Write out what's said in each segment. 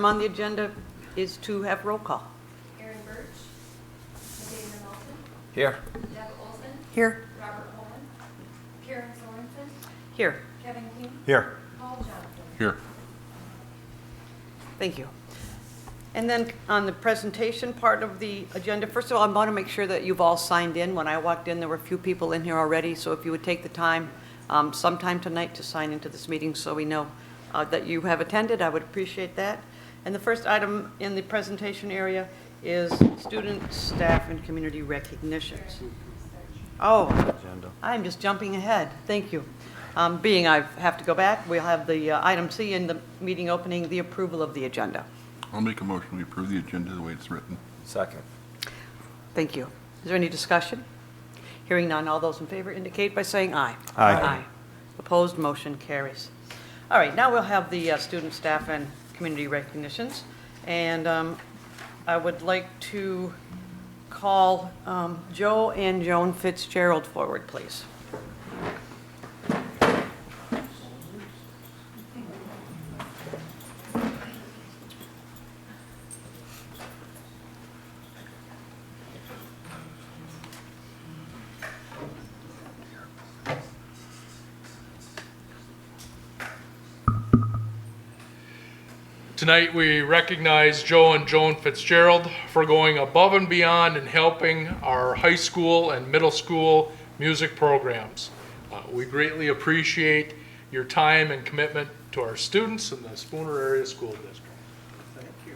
On the agenda is to have roll call. Aaron Birch, David Malton, Here. Deb Olson, Here. Robert Holman, Karen Sorensen, Here. Kevin King, Here. Paul Johnson. Here. Thank you. And then on the presentation part of the agenda, first of all, I want to make sure that you've all signed in. When I walked in, there were a few people in here already, so if you would take the time sometime tonight to sign into this meeting so we know that you have attended, I would appreciate that. And the first item in the presentation area is student, staff, and community recognitions. Oh, I'm just jumping ahead. Thank you. Being I have to go back, we'll have the item C in the meeting opening, the approval of the agenda. I'll make a motion, we approve the agenda the way it's written. Second. Thank you. Is there any discussion? Hearing none, all those in favor indicate by saying aye. Aye. Opposed, motion carries. All right, now we'll have the student, staff, and community recognitions. And I would like to call Joe and Joan Fitzgerald forward, please. Tonight, we recognize Joe and Joan Fitzgerald for going above and beyond in helping our high school and middle school music programs. We greatly appreciate your time and commitment to our students in the Spooner Area School District. Thank you.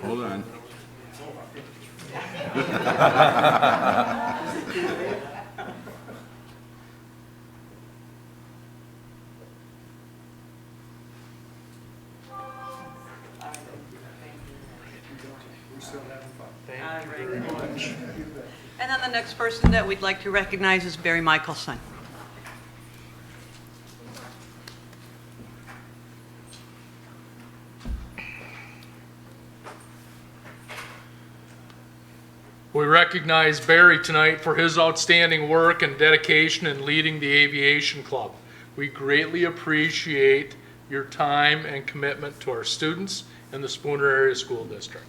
Hold on. Thank you very much. And then the next person that we'd like to recognize is Barry Michelson. We recognize Barry tonight for his outstanding work and dedication in leading the Aviation Club. We greatly appreciate your time and commitment to our students in the Spooner Area School District.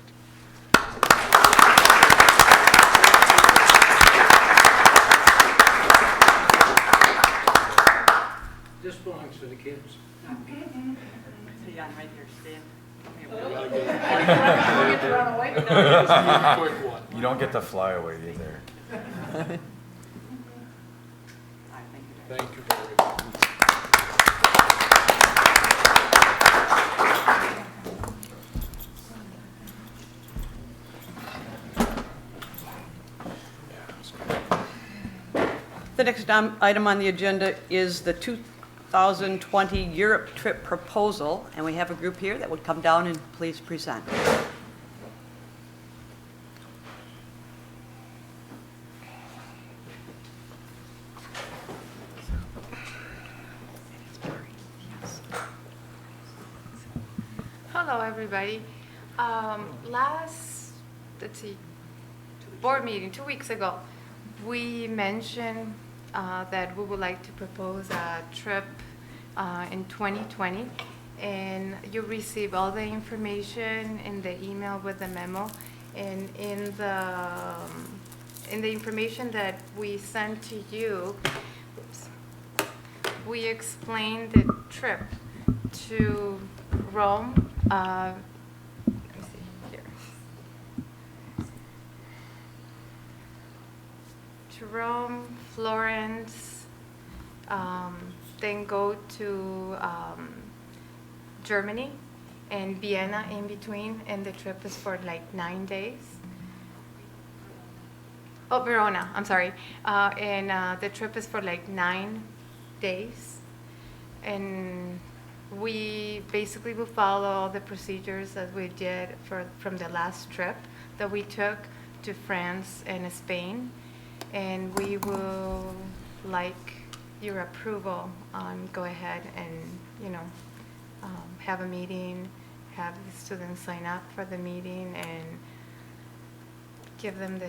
This belongs to the kids. Yeah, I'm right here, Stan. Get to run away. Quick one. You don't get to fly away either. Thank you, Barry. The next item on the agenda is the 2020 Europe trip proposal, and we have a group here that would come down and please present. Hello, everybody. Board meeting 2 weeks ago, we mentioned that we would like to propose a trip in 2020, and you receive all the information in the email with the memo, and in the information that we sent to you, we explained the trip to Rome. Let me see here. To Rome, Florence, then go to Germany and Vienna in between, and the trip is for like 9 days. Oh, Verona, I'm sorry. And the trip is for like 9 days. And we basically will follow all the procedures that we did from the last trip that we took to France and Spain. And we will like your approval on go ahead and, have a meeting, have the students sign up for the meeting, and give them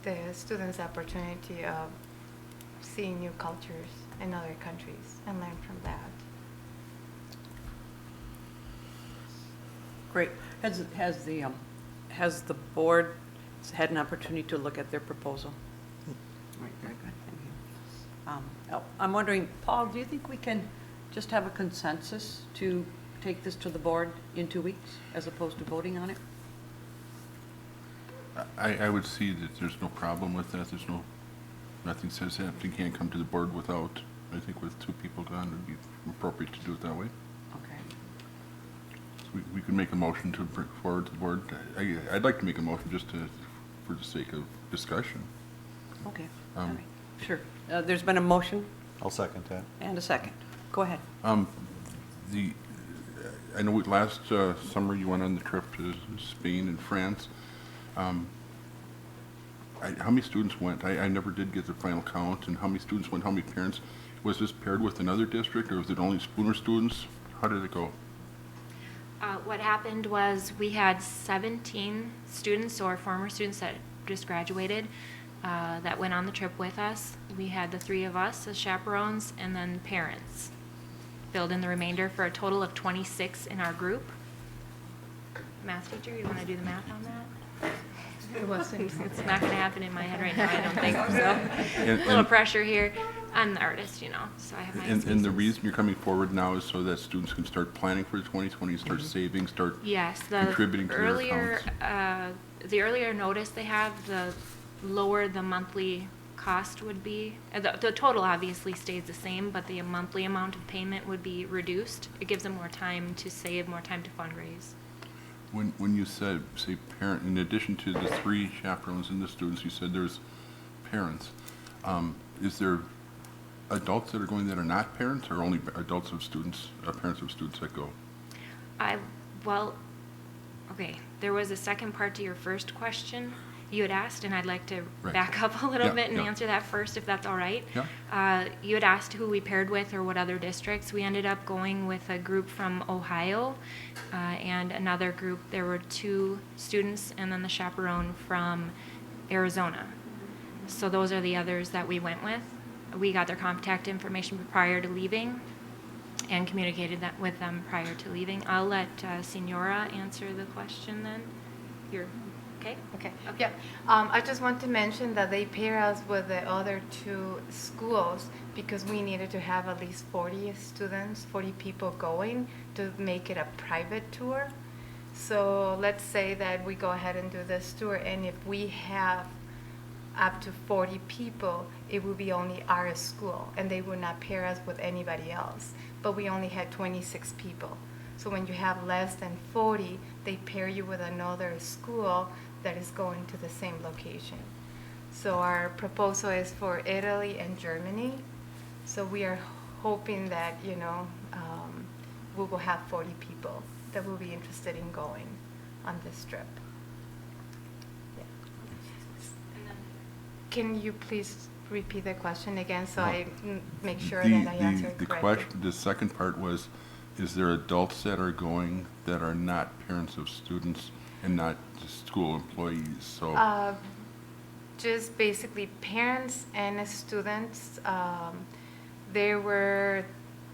the students opportunity of seeing new cultures in other countries and learn from that. Great. Has the board had an opportunity to look at their proposal? Right, very good, thank you. I'm wondering, Paul, do you think we can just have a consensus to take this to the board in 2 weeks as opposed to voting on it? I would see that there's no problem with that. Nothing says something can't come to the board without, I think with 2 people gone, it would be appropriate to do it that way. Okay. So we could make a motion to bring forward to the board. I'd like to make a motion just for the sake of discussion. Okay, all right, sure. There's been a motion I'll second that. and a second. Go ahead. I know last summer you went on the trip to Spain and France. How many students went? I never did get the final count, and how many students went, how many parents? Was this paired with another district, or was it only Spooner students? How did it go? What happened was we had 17 students or former students that just graduated that went on the trip with us. We had the 3 of us as chaperones and then parents filled in the remainder for a total of 26 in our group. Math teacher, you want to do the math on that? It wasn't. It's not going to happen in my head right now, I don't think so. A little pressure here. I'm the artist, so I have my And the excuses. reason you're coming forward now is so that students can start planning for 2020, start saving, start Yes, contributing to their accounts. The earlier notice they have, the lower the monthly cost would be. The total obviously stays the same, but the monthly amount of payment would be reduced. It gives them more time to save, more time to fundraise. When you said, say, parent, in addition to the 3 chaperones and the students, you said there's parents. Is there adults that are going that are not parents, or only adults of students, parents of students that go? Well, okay, there was a second part to your first question you had asked, and I'd like to Right. back up a little Yeah, bit and yeah. answer that first, if that's all right. Yeah. You had asked who we paired with or what other districts. We ended up going with a group from Ohio and another group. There were 2 students and then the chaperone from Arizona. So those are the others that we went with. We got their contact information prior to leaving and communicated that with them prior to leaving. I'll let Senora answer the question then. You're okay? Okay, yeah. I just want to mention that they pair us with the other 2 schools because we needed to have at least 40 students, 40 people going to make it a private tour. So let's say that we go ahead and do this tour, and if we have up to 40 people, it would be only our school, and they would not pair us with anybody else. But we only had 26 people. So when you have less than 40, they pair you with another school that is going to the same location. So our proposal is for Italy and Germany. So we are hoping that, we will have 40 people that will be interested in going on this trip. Yeah. Can you please repeat the question again so I make sure that I answer it The correctly? question, the second part was, is there adults that are going that are not parents of students and not school employees? So Just basically parents and students. There were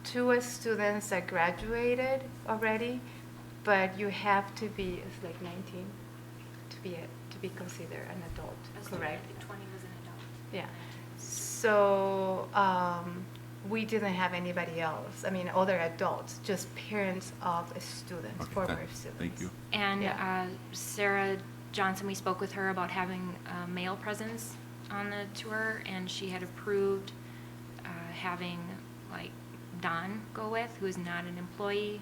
2 students that graduated already, but you have to be, it's like 19 to be considered an adult, correct? 20 was an adult. Yeah. So we didn't have anybody else. I mean, other adults, just parents of students, Okay, former thank- students. Thank you. And Yeah. Sarah Johnson, we spoke with her about having a male presence on the tour, and she had approved having like Don go with, who's not an employee,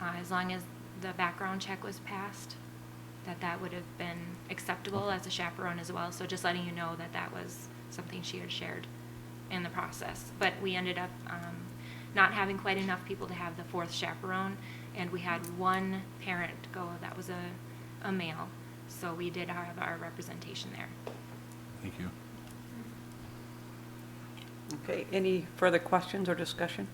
as long as the background check was passed, that would have been acceptable as a chaperone as well. So just letting you know that was something she had shared in the process. But we ended up not having quite enough people to have the 4th chaperone, and we had 1 parent go that was a male. So we did have our representation there. Thank you. Okay, any further questions or discussion?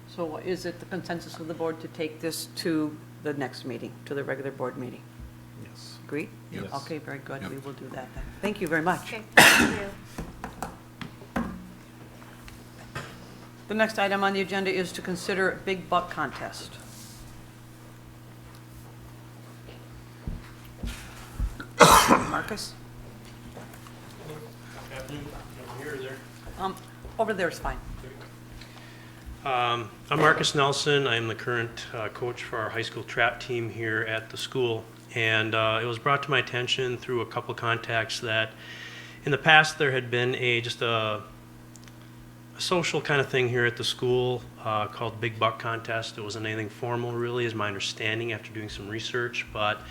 So is it the consensus of the board to take this to the next meeting, to the regular board meeting? Yes. Agreed? Yes. Okay, very good. Yep. We will do that then. Thank you very much. Okay, thank you. The next item on the agenda is to consider big buck contest. Marcus? Over there is fine. I'm Marcus Nelson. I'm the current coach for our high school trap team here at the school. And it was brought to my attention through a couple contacts that in the past there had been just a social kind of thing here at the school called Big Buck Contest. It wasn't anything formal really, is my understanding after doing some research, but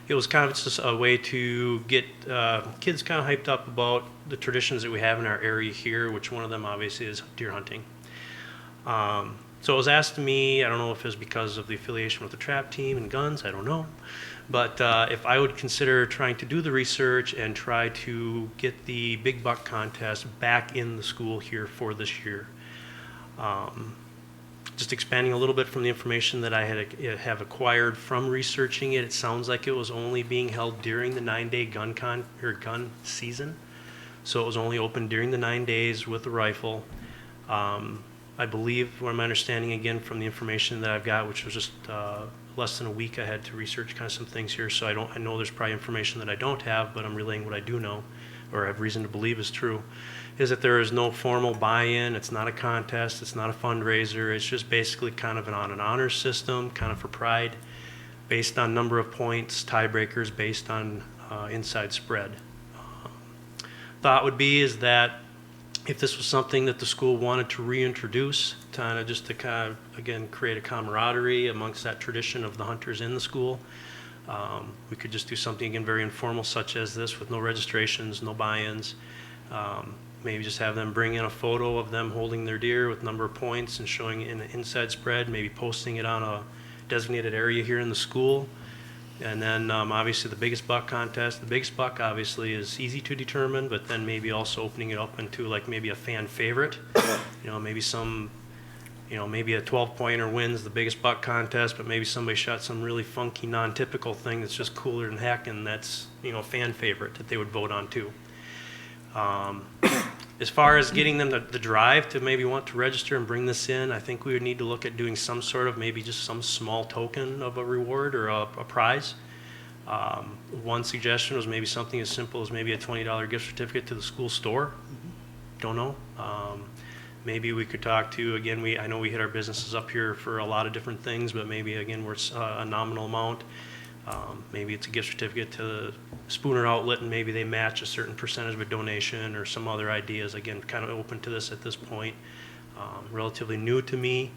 it was kind of just a way to get kids kind of hyped up about the traditions that we have in our area here, which one of them obviously is deer hunting. So it was asked to me, I don't know if it was because of the affiliation with the trap team and guns, I don't know, but if I would consider trying to do the research and try to get the Big Buck Contest back in the school here for this year. Just expanding a little bit from the information that I have acquired from researching it, it sounds like it was only being held during the 9-day gun season. So it was only open during the 9 days with the rifle. I believe, what my understanding again from the information that I've got, which was just less than a week, I had to research kind of some things here. So I know there's probably information that I don't have, but I'm relaying what I do know, or have reason to believe is true, is that there is no formal buy-in. It's not a contest. It's not a fundraiser. It's just basically kind of an honor system, kind of for pride, based on number of points, tiebreakers based on inside spread. Thought would be is that if this was something that the school wanted to reintroduce, kind of just to kind of, again, create a camaraderie amongst that tradition of the hunters in the school, we could just do something, again, very informal such as this with no registrations, no buy-ins. Maybe just have them bring in a photo of them holding their deer with number of points and showing it in an inside spread, maybe posting it on a designated area here in the school. And then obviously the biggest buck contest. The biggest buck obviously is easy to determine, but then maybe also opening it up into like maybe a fan favorite. You know, maybe maybe a 12-pointer wins the biggest buck contest, but maybe somebody shot some really funky, non-typical thing that's just cooler than heck, and that's, a fan favorite that they would vote on too. As far as getting them the drive to maybe want to register and bring this in, I think we would need to look at doing some sort of maybe just some small token of a reward or a prize. One suggestion was maybe something as simple as maybe a $20 gift certificate to the school store. Don't know. Maybe we could talk to, again, I know we hit our businesses up here for a lot of different things, but maybe again we're a nominal amount. Maybe it's a gift certificate to the Spooner outlet and maybe they match a certain percentage of a donation or some other ideas. Again, kind of open to this at this point. Relatively new to me,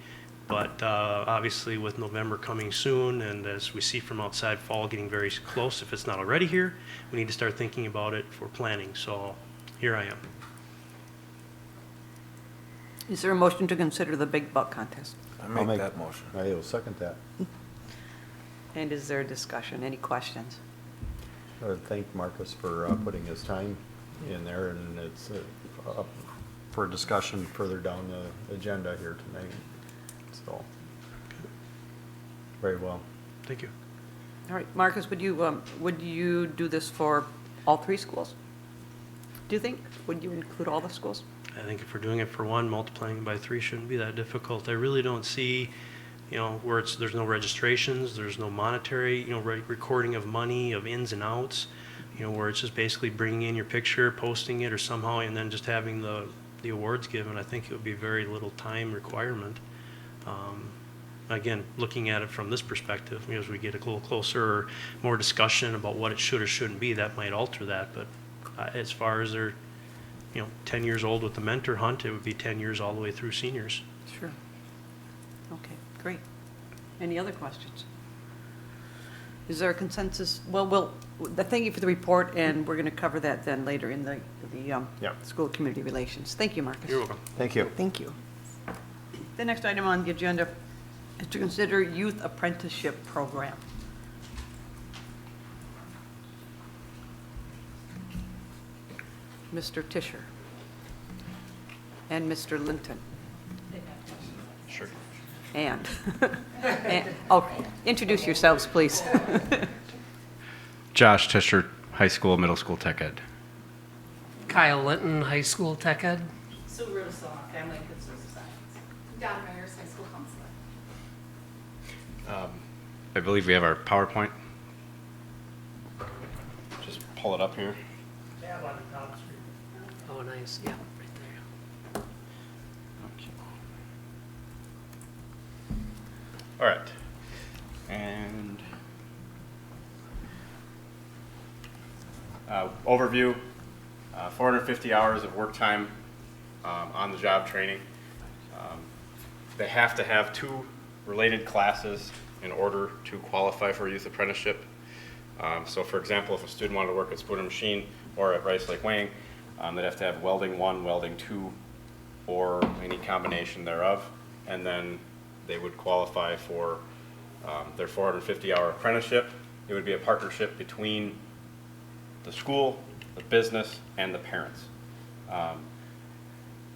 but obviously with November coming soon and as we see from outside fall getting very close, if it's not already here, we need to start thinking about it for planning. So here I am. Is there a motion to consider the big buck contest? I make that motion. I will second that. And is there a discussion? Any questions? I would thank Marcus for putting his time in there, and it's up for discussion further down the agenda here tonight. So, very well. Thank you. All right, Marcus, would you do this for all 3 schools? Do you think? Would you include all the schools? I think if we're doing it for one, multiplying it by 3 shouldn't be that difficult. I really don't see, where there's no registrations, there's no monetary, recording of money, of ins and outs, where it's just basically bringing in your picture, posting it or somehow, and then just having the awards given. I think it would be very little time requirement. Again, looking at it from this perspective, as we get a little closer or more discussion about what it should or shouldn't be, that might alter that. But as far as they're 10 years old with the mentor hunt, it would be 10 years all the way through seniors. Sure. Okay, great. Any other questions? Is there a consensus? Well, thank you for the report, and we're going to cover that then later in the school community relations. Thank you, Marcus. You're welcome. Thank you. Thank you. The next item on the agenda is to consider youth apprenticeship program. Mr. Tischer and Mr. Linton. Sure. And introduce yourselves, please. Josh Tischer, high school, middle school tech ed. Kyle Linton, high school tech ed. Sue Russo, Family and Consumer Science. Don Myers, high school counselor. I believe we have our PowerPoint. Just pull it up here. Tab on the top screen. Oh, nice, yeah, right there. Okay. All right. And overview, 450 hours of work time on the job training. They have to have 2 related classes in order to qualify for a youth apprenticeship. So for example, if a student wanted to work at Spooner Machine or at Rice Lake Weighing, they'd have to have welding 1, welding 2, or any combination thereof, and then they would qualify for their 450-hour apprenticeship. It would be a partnership between the school, the business, and the parents.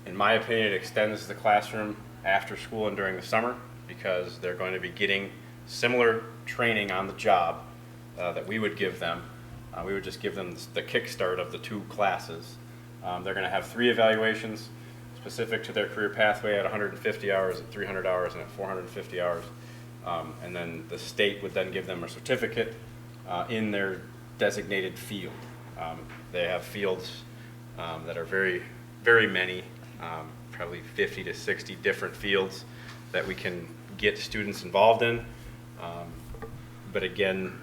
In my opinion, it extends the classroom after school and during the summer because they're going to be getting similar training on the job that we would give them. We would just give them the kickstart of the 2 classes. They're going to have 3 evaluations specific to their career pathway at 150 hours, at 300 hours, and at 450 hours. And then the state would then give them a certificate in their designated field. They have fields that are very, very many, probably 50 to 60 different fields that we can get students involved in. But again,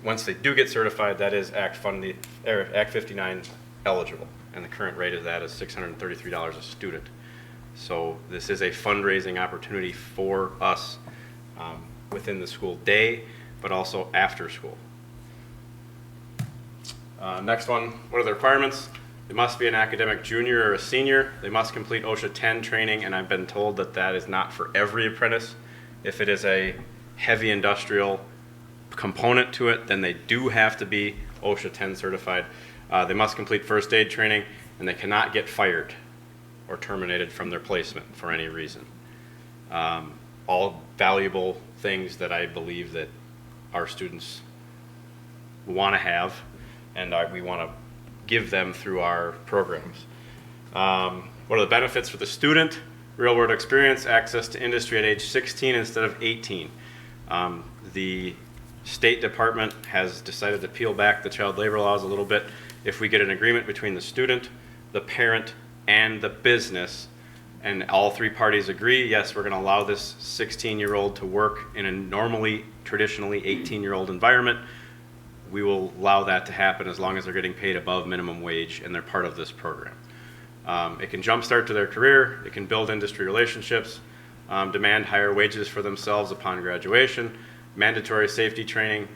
once they do get certified, that is Act 59 eligible, and the current rate of that is $633 a student. So this is a fundraising opportunity for us within the school day, but also after school. Next one, what are the requirements? They must be an academic junior or a senior. They must complete OSHA 10 training, and I've been told that that is not for every apprentice. If it is a heavy industrial component to it, then they do have to be OSHA 10 certified. They must complete first aid training, and they cannot get fired or terminated from their placement for any reason. All valuable things that I believe that our students want to have, and we want to give them through our programs. What are the benefits for the student? Real world experience, access to industry at age 16 instead of 18. The State Department has decided to peel back the child labor laws a little bit. If we get an agreement between the student, the parent, and the business, and all 3 parties agree, yes, we're going to allow this 16-year-old to work in a normally, traditionally 18-year-old environment, we will allow that to happen as long as they're getting paid above minimum wage and they're part of this program. It can jumpstart to their career, it can build industry relationships, demand higher wages for themselves upon graduation, mandatory safety training.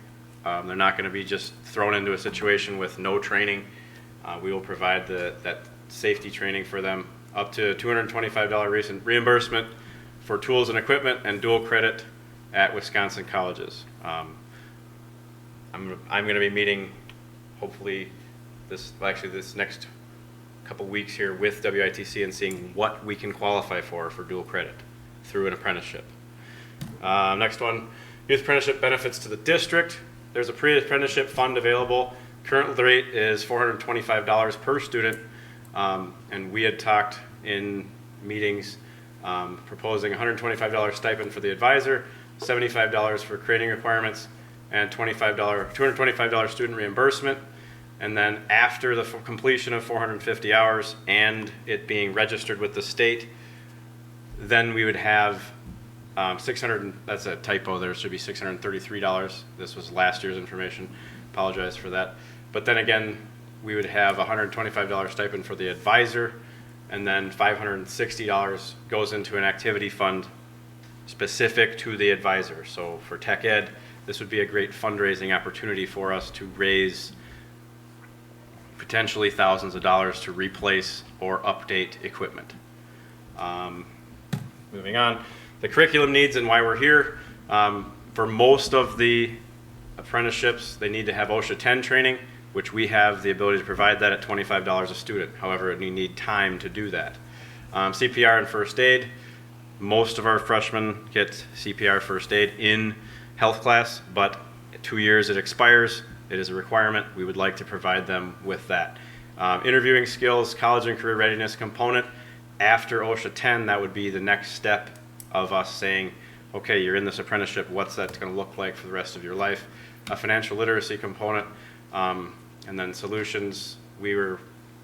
They're not going to be just thrown into a situation with no training. We will provide that safety training for them, up to $225 recent reimbursement for tools and equipment, and dual credit at Wisconsin colleges. I'm going to be meeting, hopefully, this next couple weeks here with WITC and seeing what we can qualify for dual credit through an apprenticeship. Next one, youth apprenticeship benefits to the district. There's a pre-apprenticeship fund available. Current rate is $425 per student, and we had talked in meetings proposing $125 stipend for the advisor, $75 for creating requirements, and $225 student reimbursement. And then after the completion of 450 hours and it being registered with the state, then we would have that's a typo, there should be $633. This was last year's information, apologize for that. But then again, we would have $125 stipend for the advisor, and then $560 goes into an activity fund specific to the advisor. So for tech ed, this would be a great fundraising opportunity for us to raise potentially thousands of dollars to replace or update equipment. Moving on, the curriculum needs and why we're here. For most of the apprenticeships, they need to have OSHA 10 training, which we have the ability to provide that at $25 a student. However, we need time to do that. CPR and first aid, most of our freshmen get CPR first aid in health class, but 2 years it expires, It is a requirement. We would like to provide them with that. Interviewing skills, college and career readiness component. After OSHA 10, that would be the next step of us saying, okay, you're in this apprenticeship, what's that going to look like for the rest of your life? A financial literacy component, and then solutions. We were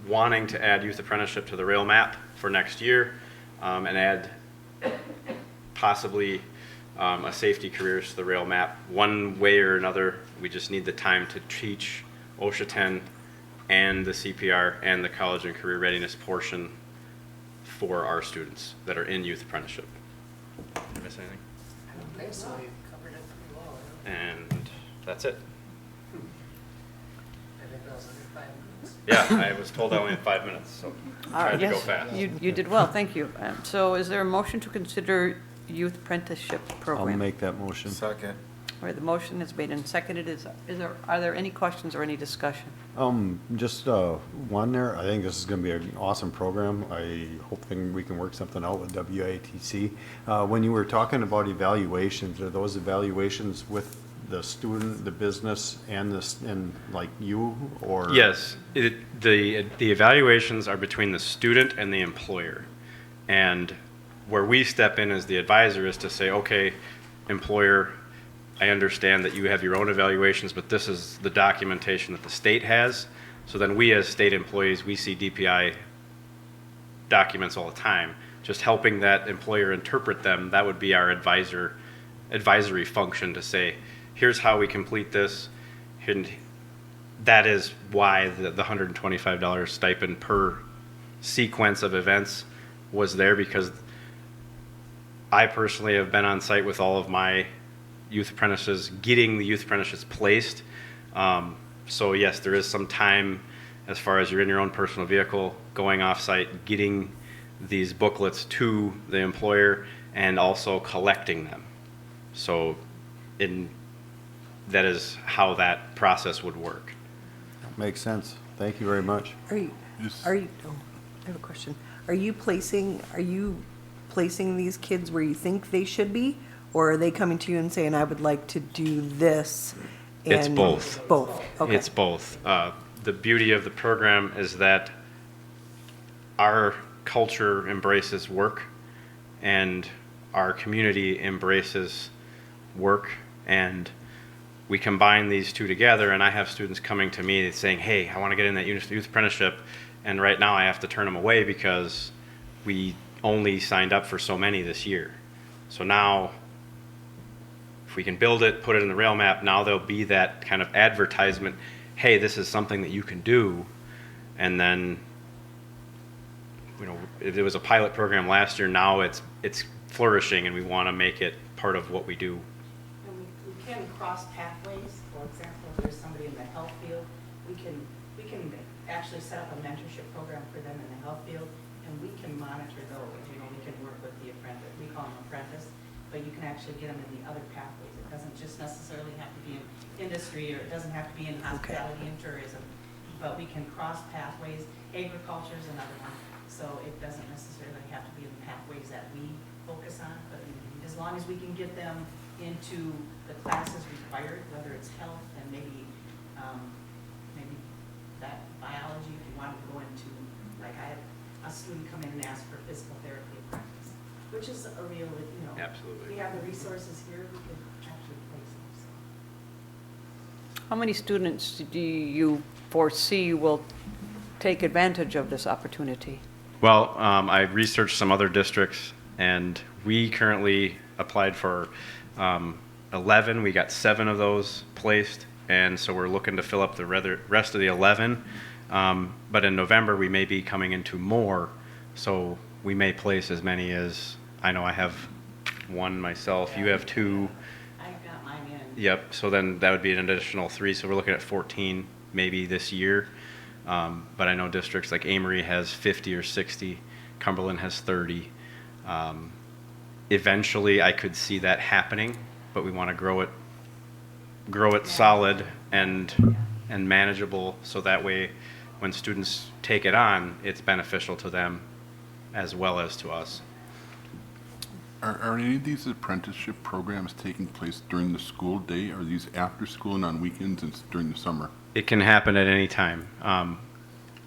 wanting to add youth apprenticeship to the rail map for next year, and add possibly a safety careers to the rail map. One way or another, we just need the time to teach OSHA 10 and the CPR and the college and career readiness portion for our students that are in youth apprenticeship. Did I miss anything? I don't think so, you covered it pretty well. And that's it. I think that was under 5 minutes. Yeah, I was told I only had 5 minutes, so All right, tried to go yes, fast. you did well, thank you. So is there a motion to consider youth apprenticeship I'll program? make that motion. Second. All right, the motion is made and seconded. Are there any questions or any discussion? Just one there. I think this is going to be an awesome program. I hope we can work something out with WITC. When you were talking about evaluations, are those evaluations with the student, the business, and like you, or? Yes, the evaluations are between the student and the employer. And where we step in as the advisor is to say, okay, employer, I understand that you have your own evaluations, but this is the documentation that the state has. So then we as state employees, we see DPI documents all the time. Just helping that employer interpret them, that would be our advisory function to say, here's how we complete this. And that is why the $125 stipend per sequence of events was there, because I personally have been on site with all of my youth apprentices, getting the youth apprentices placed. So yes, there is some time as far as you're in your own personal vehicle, going off site, getting these booklets to the employer, and also collecting them. So that is how that process would work. Makes sense. Thank you very much. Oh, I have a question. Are you placing these kids where you think they should be? Or are they coming to you and saying, I would like to do this? It's both. Both, okay. It's both. The beauty of the program is that our culture embraces work, and our community embraces work, and we combine these two together. And I have students coming to me saying, hey, I want to get in that youth apprenticeship, and right now I have to turn them away because we only signed up for so many this year. So now, if we can build it, put it in the rail map, now there'll be that kind of advertisement, hey, this is something that you can do. And then, it was a pilot program last year, now it's flourishing, and we want to make it part of what we do. And we can cross pathways. For example, if there's somebody in the health field, we can actually set up a mentorship program for them in the health field, and we can monitor those. We can work with the apprentice. We call them apprentice, but you can actually get them in the other pathways. It doesn't just necessarily have to be in industry, or it doesn't have to be in hospitality and tourism, but we can cross pathways. Agriculture is another one, so it doesn't necessarily have to be in the pathways that we focus on, but as long as we can get them into the classes required, whether it's health and maybe that biology, if you wanted to go into, like I had a student come in and ask for physical therapy apprentice, which is a real, Absolutely. we have the resources here, we can actually place them. So. How many students do you foresee will take advantage of this opportunity? Well, I researched some other districts, and we currently applied for 11. We got 7 of those placed, and so we're looking to fill up the rest of the 11. But in November, we may be coming into more, so we may place as many as, I know I have 1 myself, you have 2. I've got mine in. Yep, so then that would be an additional 3, so we're looking at 14 maybe this year. But I know districts like Amory has 50 or 60, Cumberland has 30. Eventually, I could see that happening, but we want to grow it solid and manageable, so that way when students take it on, it's beneficial to them as well as to us. Are any of these apprenticeship programs taking place during the school day? Are these after school and on weekends and during the summer? It can happen at any time.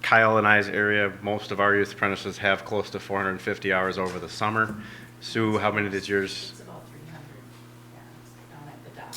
Kyle and I's area, most of our youth apprentices have close to 450 hours over the summer. Sue, how many did yours? It's about 300, yeah, it's down at the dock.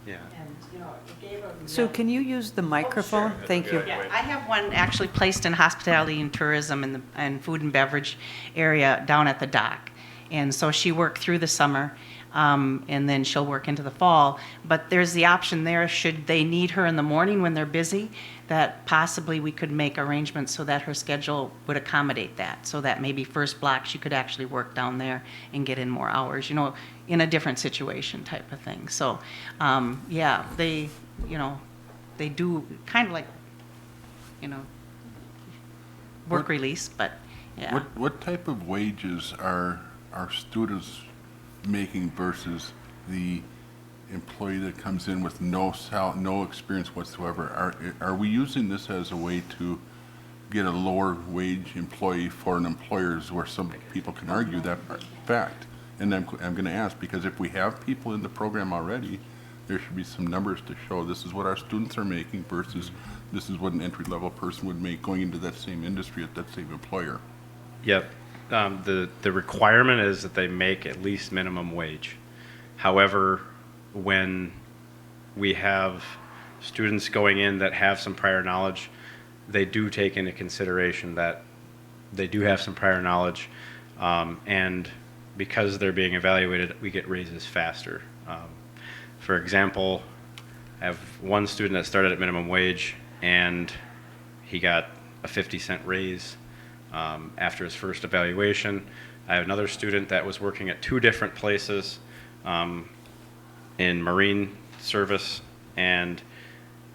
Yeah. And, you know, it gave them. Sue, can you use the microphone? Thank you. Yeah, I have one actually placed in hospitality and tourism and food and beverage area down at the dock. And so she worked through the summer, and then she'll work into the fall. But there's the option there, should they need her in the morning when they're busy, that possibly we could make arrangements so that her schedule would accommodate that. So that maybe first block, she could actually work down there and get in more hours, you know, in a different situation type of thing. So, yeah, they, you know, they do kind of like, you know, work release, but yeah. What type of wages are students making versus the employee that comes in with no experience whatsoever? Are we using this as a way to get a lower wage employee for an employer, where some people can argue that fact? And I'm going to ask, because if we have people in the program already, there should be some numbers to show this is what our students are making versus this is what an entry-level person would make going into that same industry at that same employer. Yep. The requirement is that they make at least minimum wage. However, when we have students going in that have some prior knowledge, they do take into consideration that they do have some prior knowledge, and because they're being evaluated, we get raises faster. For example, I have one student that started at minimum wage, and he got a 50-cent raise after his first evaluation. I have another student that was working at 2 different places in marine service, and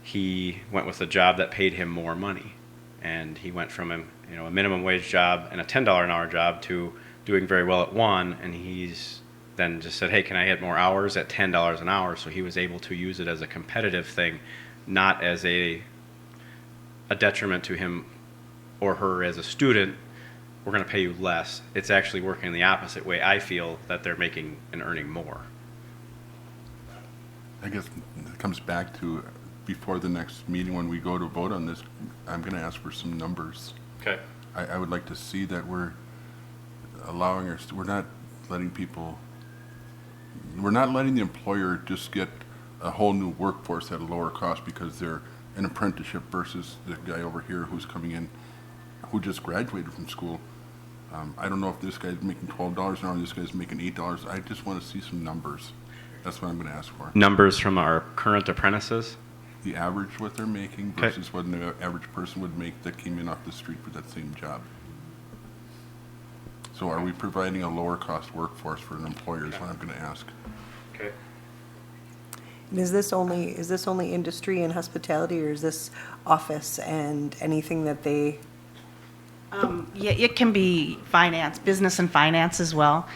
he went with a job that paid him more money. And he went from a minimum wage job and a $10 an hour job to doing very well at one, and he's then just said, hey, can I get more hours at $10 an hour? So he was able to use it as a competitive thing, not as a detriment to him or her as a student. We're going to pay you less. It's actually working the opposite way. I feel that they're making and earning more. I guess it comes back to, before the next meeting when we go to vote on this, I'm going to ask for some numbers. Okay. I would like to see that we're allowing we're not letting the employer just get a whole new workforce at a lower cost because they're an apprenticeship versus the guy over here who's coming in who just graduated from school. I don't know if this guy's making $12 an hour and this guy's making $8. I just want to see some numbers. That's what I'm going to ask for. Numbers from our current apprentices? The average, what they're making versus what an average person would make that came in off the street for that same job. So are we providing a lower cost workforce for an employer is what I'm going to ask. Okay. And is this only industry and hospitality, or is this office and anything that they? Yeah, it can be finance, business and finance as well.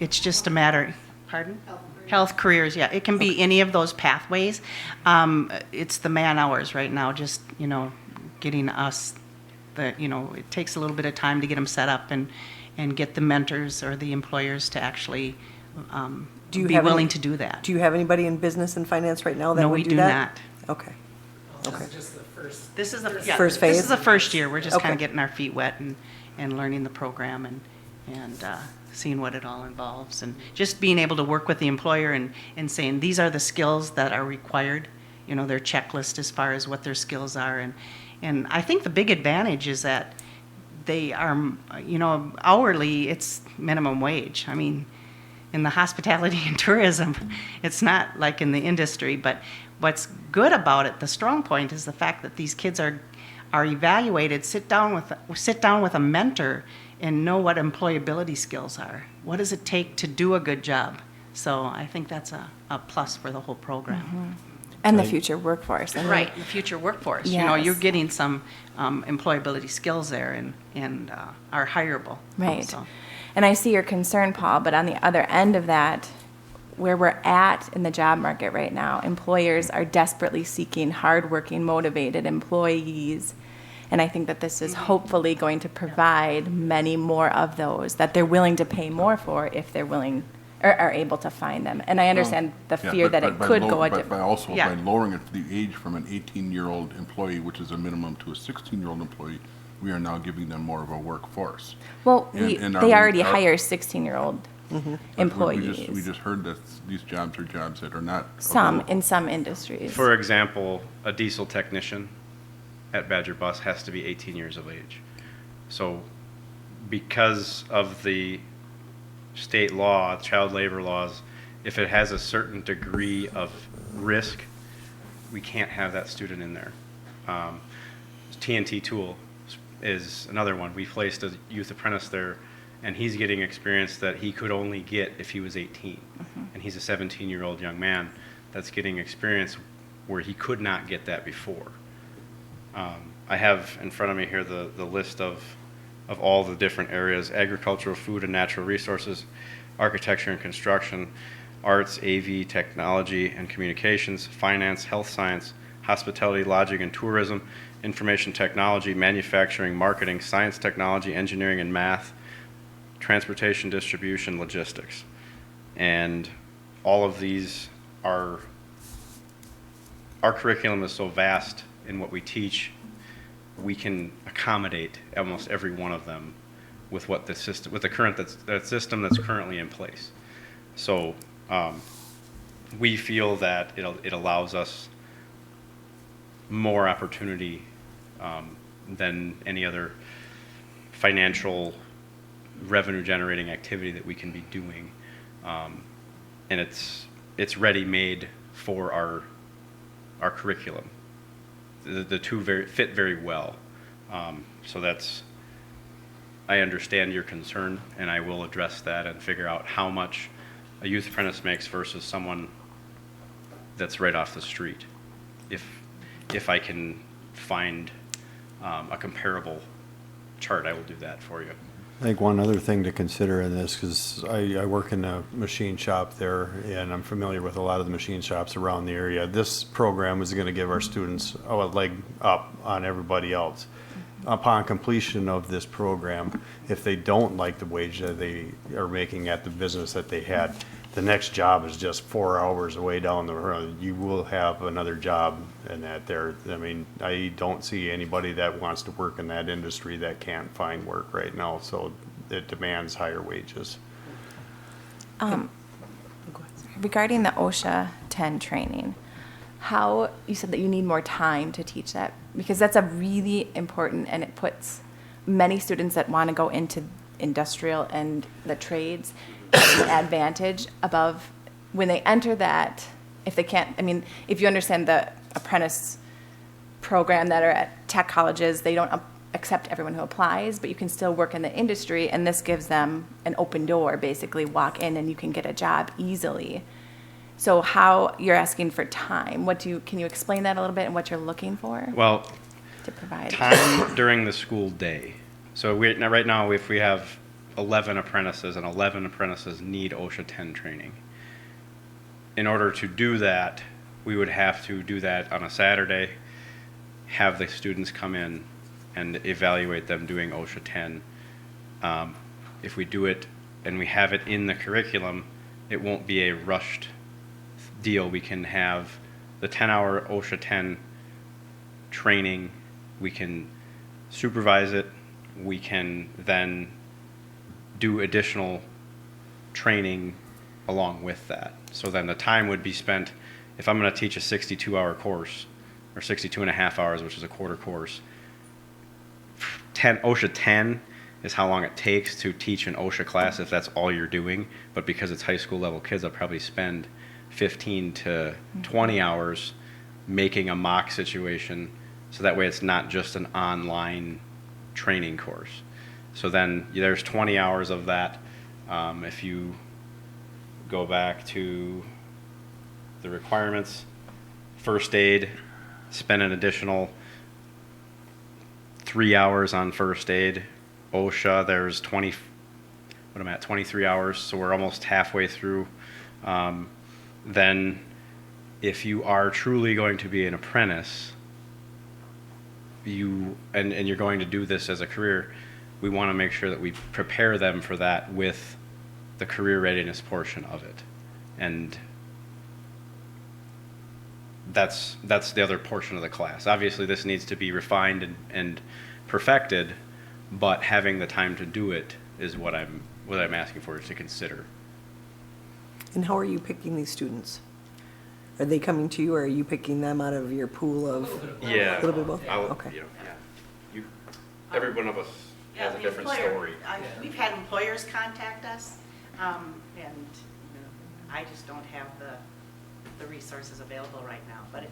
It's just a matter, pardon? Health careers, yeah. It can be any of those pathways. It's the man hours right now, just, getting us, it takes a little bit of time to get them set up and get the mentors or the employers to actually be willing to do that. Do you have anybody in business and finance right now that would do that? No, we do not. Okay. This Okay. is just the first. This is the First phase? This is the first year. We're just kind Okay. of getting our feet wet and learning the program and seeing what it all involves, and just being able to work with the employer and saying these are the skills that are required, their checklist as far as what their skills are, and I think the big advantage is that they are, hourly, it's minimum wage. I mean, in the hospitality and tourism, it's not like in the industry, but what's good about it, the strong point, is the fact that these kids are evaluated, sit down with a mentor and know what employability skills are. What does it take to do a good job? So I think that's a plus for the whole program. And the future workforce. I mean, Right, the future workforce. Yes. You're getting some employability skills there and are hireable. Right. So. And I see your concern, Paul, but on the other end of that, where we're at in the job market right now, employers are desperately seeking hardworking, motivated employees. And I think that this is hopefully going to provide many more of those that they're willing to pay more for if they're willing or are able to find them. And I understand the Yeah, fear but that it by could low- go a but different. by also, Yeah. by lowering it the age from an 18-year-old employee, which is a minimum, to a 16-year-old employee, we are now giving them more of a workforce. Well, And are they we- already are- hire 16-year-old employees. We just heard that these jobs are jobs that are not. Some, available. in some industries. For example, a diesel technician at Badger Bus has to be 18 years of age. So because of the state law, child labor laws, if it has a certain degree of risk, we can't have that student in there. TNT Tool is another one. We placed a youth apprentice there, and he's getting experience that he could only get if he was 18. And he's a 17-year-old young man that's getting experience where he could not get that before. I have in front of me here the list of all the different areas: agricultural, food and natural resources, architecture and construction, arts, AV, technology and communications, finance, health science, hospitality, lodging and tourism, information technology, manufacturing, marketing, science, technology, engineering and math, transportation, distribution, logistics. And all of these are, our curriculum is so vast in what we teach, we can accommodate almost every one of them with what the system, with the current, that system that's currently in place. So we feel that it allows us more opportunity than any other financial revenue generating activity that we can be doing. And it's ready-made for our curriculum. The two fit very well. So that's, I understand your concern, and I will address that and figure out how much a youth apprentice makes versus someone that's right off the street. If I can find a comparable chart, I will do that for you. I think one other thing to consider in this, because I work in a machine shop there, and I'm familiar with a lot of the machine shops around the area. This program is going to give our students a leg up on everybody else. Upon completion of this program, if they don't like the wage that they are making at the business that they had, the next job is just 4 hours away down the road. You will have another job in that there. I mean, I don't see anybody that wants to work in that industry that can't find work right now, so it demands higher wages. Regarding the OSHA 10 training, how, you said that you need more time to teach that, because that's a really important, and it puts many students that want to go into industrial and the trades at an advantage above when they enter that. If they can't, I mean, if you understand the apprentice program that are at tech colleges, they don't accept everyone who applies, but you can still work in the industry, and this gives them an open door, basically walk in and you can get a job easily. So how, you're asking for time, can you explain that a little bit and what you're looking for? Well, to provide time during the school day. So right now, if we have 11 apprentices, and 11 apprentices need OSHA 10 training. In order to do that, we would have to do that on a Saturday, have the students come in and evaluate them doing OSHA 10. If we do it and we have it in the curriculum, it won't be a rushed deal. We can have the 10-hour OSHA 10 training, we can supervise it, we can then do additional training along with that. So then the time would be spent, if I'm going to teach a 62-hour course, or 62 and a half hours, which is a quarter course, OSHA 10 is how long it takes to teach an OSHA class if that's all you're doing. But because it's high school level kids, I'll probably spend 15 to 20 hours making a mock situation, so that way it's not just an online training course. So then there's 20 hours of that. If you go back to the requirements, first aid, spend an additional 3 hours on first aid. OSHA, there's 23 hours, so we're almost halfway through. Then if you are truly going to be an apprentice, and you're going to do this as a career, we want to make sure that we prepare them for that with the career readiness portion of it. And that's the other portion of the class. Obviously, this needs to be refined and perfected, but having the time to do it is what I'm asking for to consider. And how are you picking these students? Are they coming to you, or are you picking them out of your pool of? Yeah. A little bit of both? I'll- Okay. you know, yeah. Every one of us has a the different employer- story. We've had employers contact us, and I just don't have the resources available right now. But,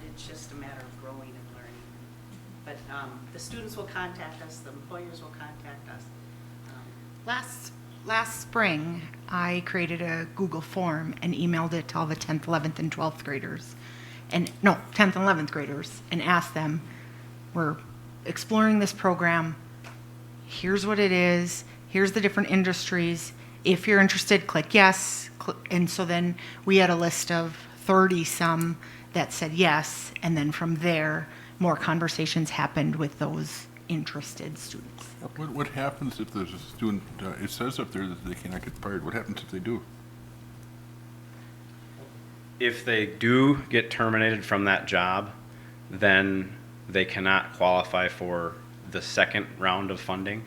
it's just a matter of growing and learning. But the students will contact us, the employers will contact us. Last spring, I created a Google form and emailed it to all the 10th, 11th, and 12th graders. 10th and 11th graders, and asked them, we're exploring this program. Here's what it is. Here's the different industries. If you're interested, click yes. And so then we had a list of 30-some that said yes. And then from there, more conversations happened with those interested students. What happens if there's a student, it says up there that they cannot get fired. What happens if they do? If they do get terminated from that job, then they cannot qualify for the second round of funding.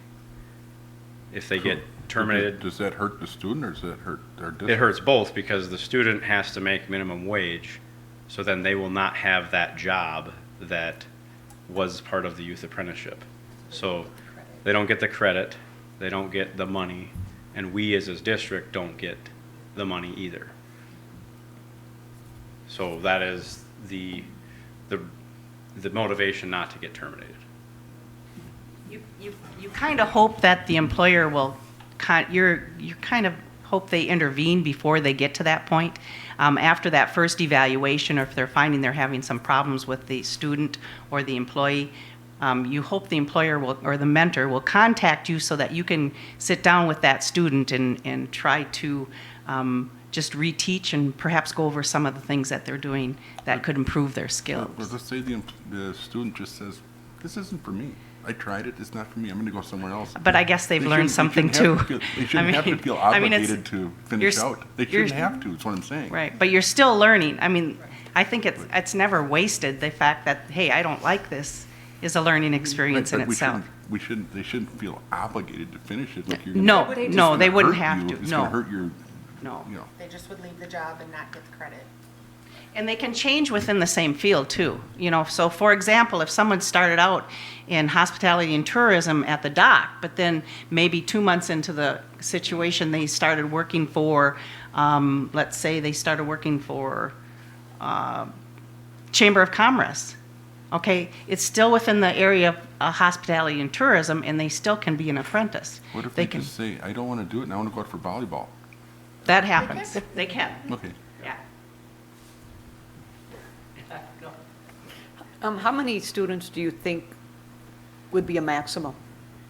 If they get terminated. Does that hurt the student, or does that hurt their district? It hurts both, because the student has to make minimum wage, so then they will not have that job that was part of the youth apprenticeship. So they don't get the credit, they don't get the money, and we as a district don't get the money either. So that is the motivation not to get terminated. You kind of hope that the employer will, you kind of hope they intervene before they get to that point. After that first evaluation, or if they're finding they're having some problems with the student or the employee, you hope the employer will, or the mentor will contact you so that you can sit down with that student and try to just reteach and perhaps go over some of the things that they're doing that could improve their skills. Well, let's say the student just says, this isn't for me. I tried it, it's not for me, I'm going to go somewhere else. But I guess they've learned something too. They shouldn't have to feel obligated to finish you're- out. They shouldn't have to, that's what I'm saying. Right, but you're still learning. I mean, I think it's never wasted, the fact that, hey, I don't like this is a learning experience in But itself. they shouldn't feel obligated to finish it like you're. No, it's no, gonna they wouldn't hurt have you. to, It's no. going to hurt your, No. They just would leave the job and not get the credit. And they can change within the same field too. So for example, if someone started out in hospitality and tourism at the dock, but then maybe 2 months into the situation, they started working for, let's say they started working for Chamber of Commerce. Okay, it's still within the area of hospitality and tourism, and they still can be an apprentice. what if They they can, just say, I don't want to do it, and I want to go out for volleyball? that happens. They can. Okay. Yeah. How many students do you think would be a maximum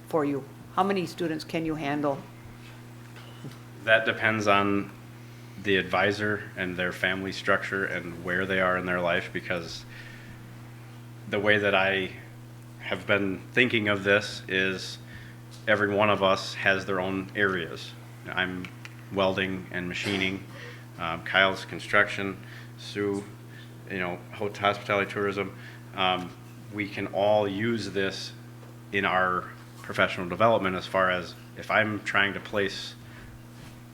for you? How many students can you handle? That depends on the advisor and their family structure and where they are in their life, because the way that I have been thinking of this is every one of us has their own areas. I'm welding and machining, Kyle's construction, Sue, hospitality, tourism. We can all use this in our professional development. As far as if I'm trying to place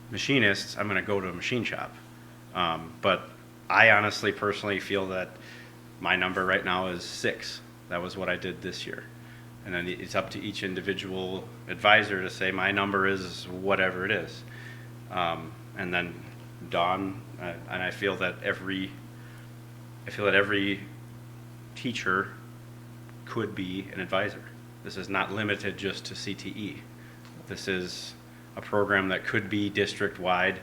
machinists, I'm going to go to a machine shop. But I honestly, personally feel that my number right now is 6. That was what I did this year. And then it's up to each individual advisor to say my number is whatever it is. And then Dawn, and I feel that every teacher could be an advisor. This is not limited just to CTE. This is a program that could be district-wide.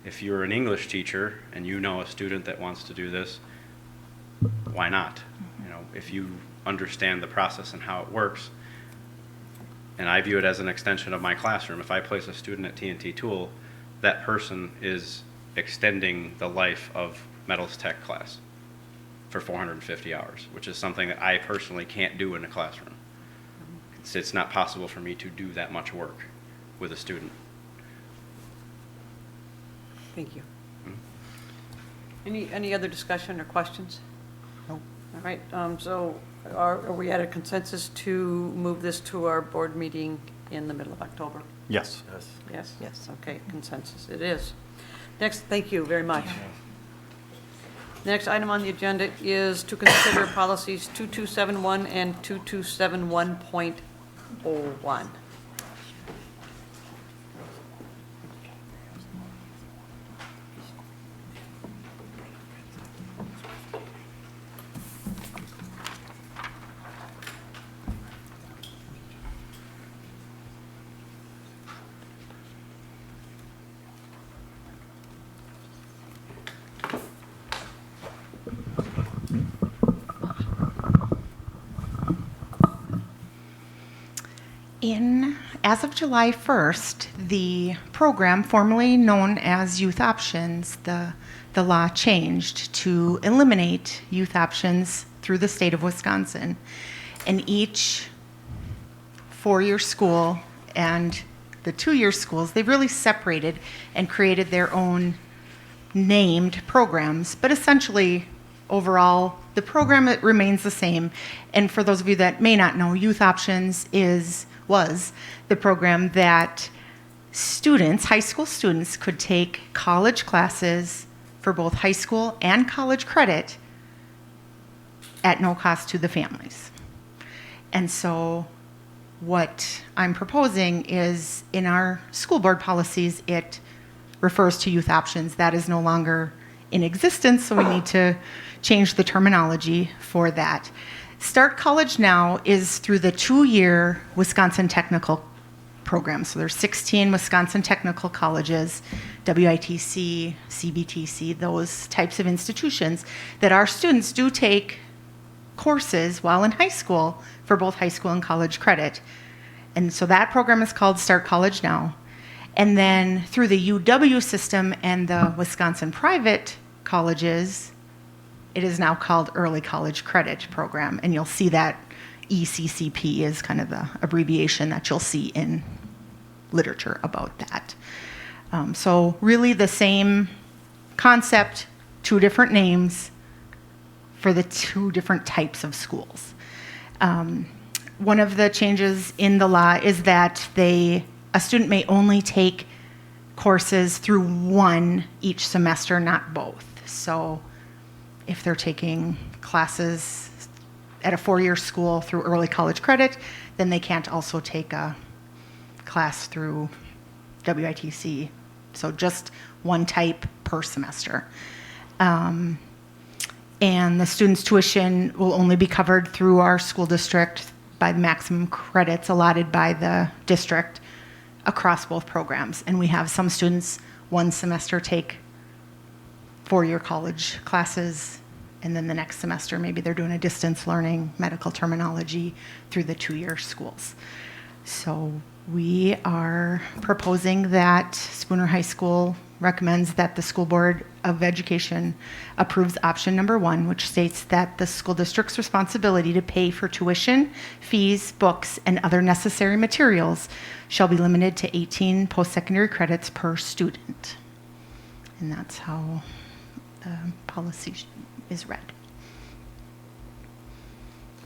If you're an English teacher and you know a student that wants to do this, why not? If you understand the process and how it works, and I view it as an extension of my classroom. If I place a student at TNT Tool, that person is extending the life of Metals Tech class. for 450 hours, which is something that I personally can't do in a classroom. It's not possible for me to do that much work with a student. Thank you. Any other discussion or questions? No. All right, so are we at a consensus to move this to our board meeting in the middle of October? Yes. Yes. Yes? Yes. Okay, consensus, it is. Next, thank you very much. The next item on the agenda is to consider policies 2271 and 2271.01. As of July 1st, the program formerly known as Youth Options, the law changed to eliminate youth options through the state of Wisconsin. And each four-year school and the two-year schools, they've really separated and created their own named programs, but essentially overall the program remains the same. And for those of you that may not know, Youth Options was the program that students, high school students, could take college classes for both high school and college credit at no cost to the families. And so what I'm proposing is in our school board policies, it refers to youth options. That is no longer in existence, so we need to change the terminology for that. Start College Now is through the two-year Wisconsin Technical Program. So there's 16 Wisconsin technical colleges, WITC, CBTC, those types of institutions that our students do take courses while in high school for both high school and college credit. And so that program is called Start College Now. And then through the UW system and the Wisconsin private colleges, it is now called Early College Credit Program, and you'll see that ECCP is kind of the abbreviation that you'll see in literature about that. So really the same concept, two different names for the two different types of schools. One of the changes in the law is that a student may only take courses through one each semester, not both. So if they're taking classes at a four-year school through early college credit, then they can't also take a class through WITC. So just one type per semester. And the student's tuition will only be covered through our school district by the maximum credits allotted by the district across both programs. And we have some students one semester take four-year college classes, and then the next semester maybe they're doing a distance learning medical terminology through the two-year schools. So we are proposing that Spooner High School recommends that the School Board of Education approves option number 1, which states that the school district's responsibility to pay for tuition, fees, books, and other necessary materials shall be limited to 18 post-secondary credits per student. And that's how the policy is read.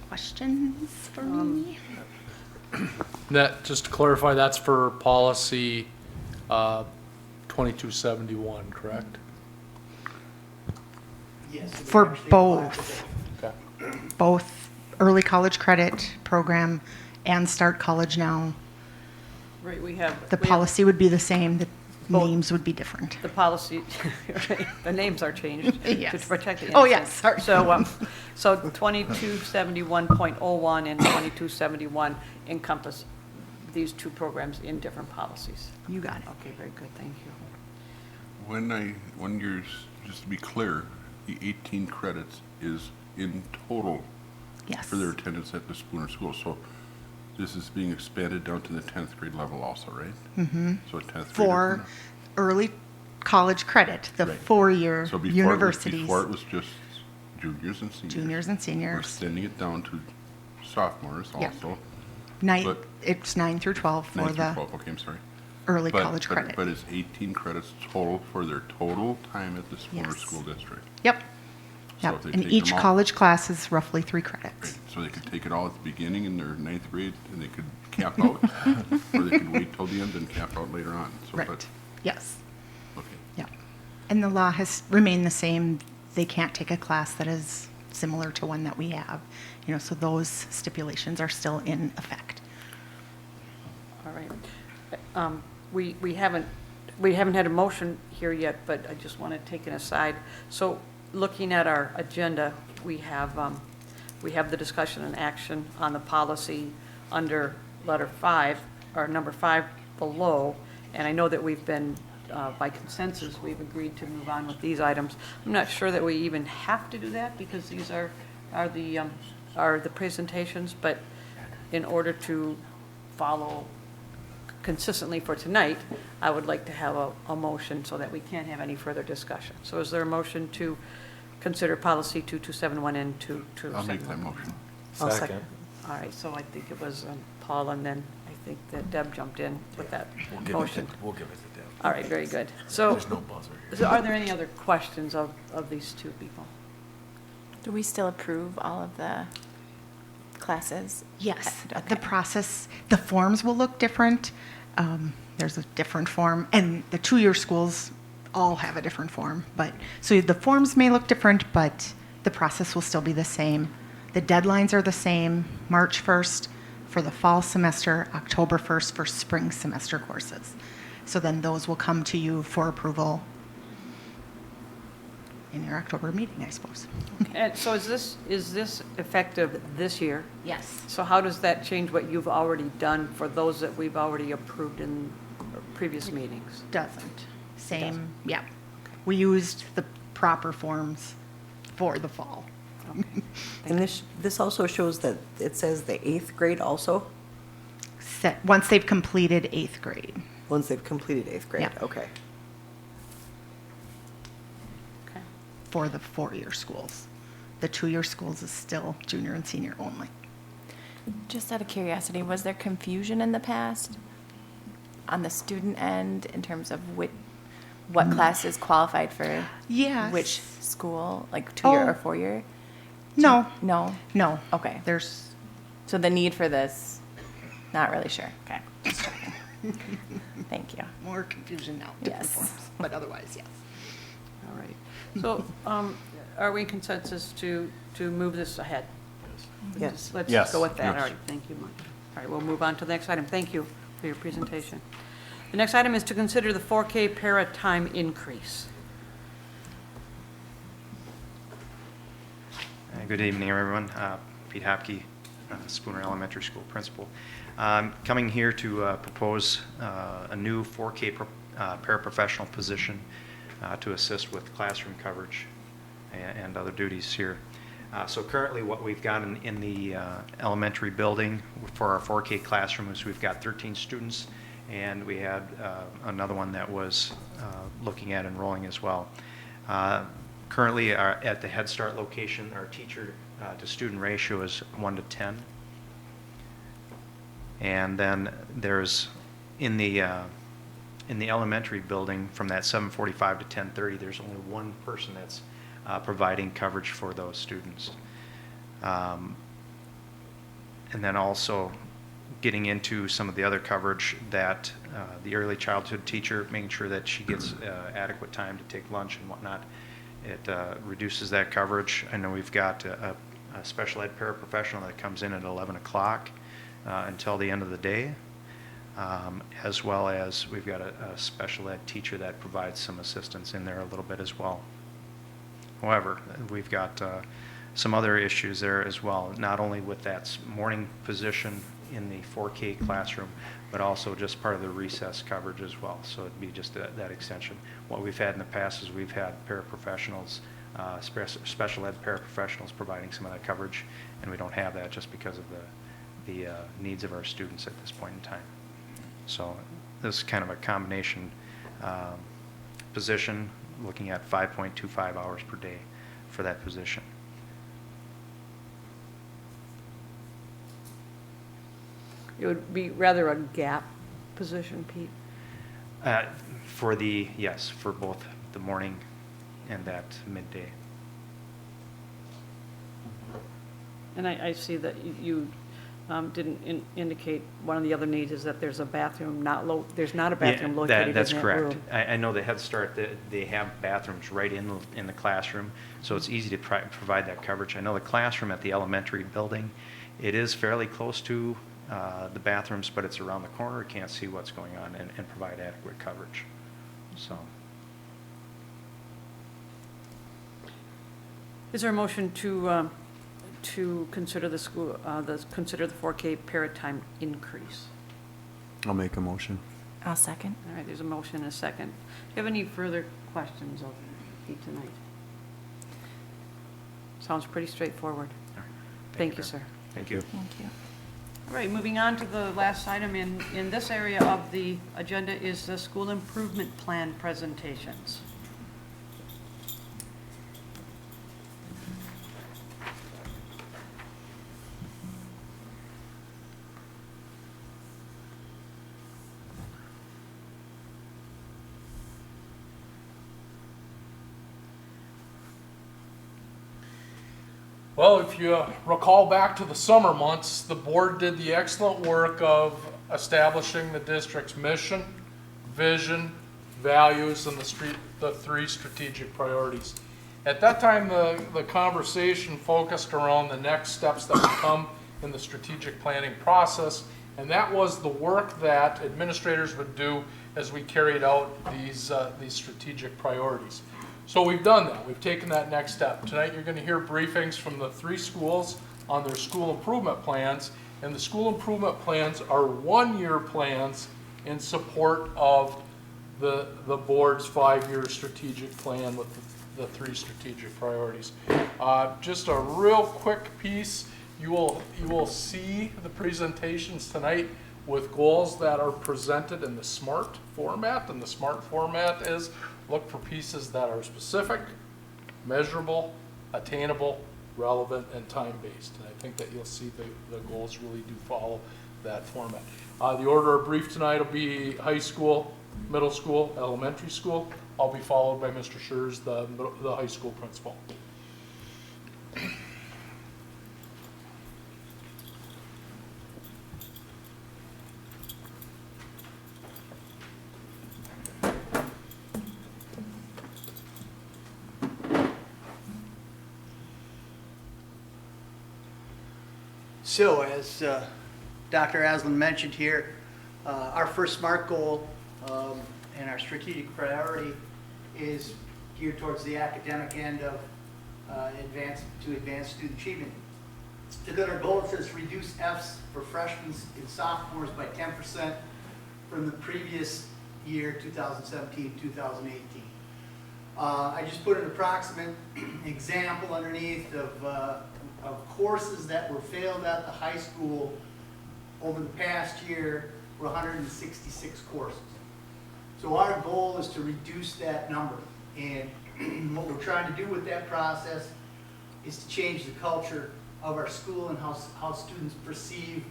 Questions for me? That, just to clarify, that's for policy 2271, correct? For both. Okay. Both early college credit program and Start College Now. Right, we have. The we have policy would be the same, the Both. names would be different. The policy, the names are changed to Yes. protect the innocent. Oh, yes, sorry. So 2271.01 and 2271 encompass these two programs in different policies. You got it. Okay, very good, thank you. When you're, just to be clear, the 18 credits is in total Yes. for their attendance at the Spooner School. So this is being expanded down to the 10th grade level also, right? Mm-hmm. So a 10th grade. For early college credit, the Right. four-year So universities. before it was just juniors and seniors. Juniors and We're seniors. extending it down to sophomores Yeah. also. But it's 9 through 12 for 9 through the 12, okay, I'm sorry. early But- college but- credit. But it's 18 credits total for their total time at the former Yes. school district. Yep. So Yep. if they And take each them all- college class is roughly 3 credits. Right, so they could take it all at the beginning in their 9th grade, and they could cap out, or they could wait till the end and cap out later on. So, Right. but- Yes. Okay. Yep. And the law has remained the same. They can't take a class that is similar to one that we have. You know, so those stipulations are still in effect. All right. We haven't had a motion here yet, but I just want to take an aside. So looking at our agenda, we have the discussion and action on the policy under letter 5, or number 5 below, and I know that we've been, by consensus, we've agreed to move on with these items. I'm not sure that we even have to do that, because these are the presentations, but in order to follow consistently for tonight, I would like to have a motion so that we can't have any further discussion. So is there a motion to consider policy 2271 and 2271? I'll make that motion. I'll second. All right, so I think it was Paul, and then I think that Deb jumped in with that motion. We'll give it to Deb. All right, very good. So, There's no buzzer here. so are there any other questions of these two people? Do we still approve all of the classes? Yes, Okay. the process, the forms will look different. There's a different form, and the 2-year schools all have a different form. But so the forms may look different, but the process will still be the same. The deadlines are the same, March 1st for the fall semester, October 1st for spring semester courses. So then those will come to you for approval in your October meeting, I suppose. And so is this effective this year? Yes. So how does that change what you've already done for those that we've already approved in previous meetings? Doesn't. Same, yeah. We used the proper forms for the fall. And this also shows that it says the 8th grade also, Once they've completed 8th grade. once they've completed 8th grade, Yeah. okay. Okay. For the 4-year schools. The 2-year schools is still junior and senior only. Just out of curiosity, was there confusion in the past on the student end in terms of what classes qualified for Yes. which school, like 2-year Oh. or 4-year? No, No? no. Okay. There's, So the need for this, not really sure. Okay. Just checking. Thank you. more confusion now, different Yes. forms, but otherwise, yes. All right. So are we in consensus to move this ahead? Yes. Let's Yes. go with that. Yes. All right, thank you, Mike. All right, we'll move on to the next item. Thank you for your presentation. The next item is to consider the 4K para time increase. Good evening, everyone. Pete Hopke, Spooner Elementary School Principal. Coming here to propose a new 4K paraprofessional position to assist with classroom coverage and other duties here. So currently what we've got in the elementary building for our 4K classroom is we've got 13 students, and we had another one that was looking at enrolling as well. Currently, at the Head Start location, our teacher to student ratio is 1 to 10. And then there's in the elementary building, from that 7:45 to 10:30, there's only one person that's providing coverage for those students. And then also getting into some of the other coverage that the early childhood teacher, making sure that she gets adequate time to take lunch and whatnot. It reduces that coverage. I know we've got a special ed paraprofessional that comes in at 11 o'clock until the end of the day, as well as we've got a special ed teacher that provides some assistance in there a little bit as well. However, we've got some other issues there as well, not only with that morning position in the 4K classroom, but also just part of the recess coverage as well. So it'd be just that extension. What we've had in the past is we've had paraprofessionals, special ed paraprofessionals providing some of that coverage, and we don't have that just because of the needs of our students at this point in time. So this is kind of a combination position, looking at 5.25 hours per day for that position. It would be rather a gap position, Pete. Yes, for both the morning and that midday. And I see that you didn't indicate, one of the other needs is that there's a bathroom there's not a bathroom located in that room. That's correct. I know the Head Start, they have bathrooms right in the classroom, so it's easy to provide that coverage. I know the classroom at the elementary building, it is fairly close to the bathrooms, but it's around the corner, can't see what's going on and provide adequate coverage. So. Is there a motion to consider the school, consider the 4K parent time increase? I'll make a motion. I'll second. All right, there's a motion and a second. Do you have any further questions of Pete tonight? Sounds pretty straightforward. All right. Thank you, sir. Thank you. Thank you. All right, moving on to the last item in this area of the agenda is the school improvement plan presentations. Well, if you recall back to the summer months, the board did the excellent work of establishing the district's mission, vision, values, and the three strategic priorities. At that time, the conversation focused around the next steps that would come in the strategic planning process, and that was the work that administrators would do as we carried out these strategic priorities. So we've done that. We've taken that next step. Tonight you're going to hear briefings from the three schools on their school improvement plans, and the school improvement plans are one-year plans in support of the board's 5-year strategic plan with the three strategic priorities. Just a real quick piece. You will see the presentations tonight with goals that are presented in the SMART format, and the SMART format is look for pieces that are specific, measurable, attainable, relevant, and time-based. And I think that you'll see the goals really do follow that format. The order of brief tonight will be high school, middle school, elementary school. I'll be followed by Mr. Schurz, the high school principal. So as Dr. Aslan mentioned here, our first SMART goal and our strategic priority is geared towards the academic end of advanced student achievement. To get our goal, it says reduce Fs for freshmen and sophomores by 10% from the previous year, 2017-2018. I just put an approximate example underneath of courses that were failed at the high school over the past year were 166 courses. So our goal is to reduce that number. And what we're trying to do with that process is to change the culture of our school and how students perceive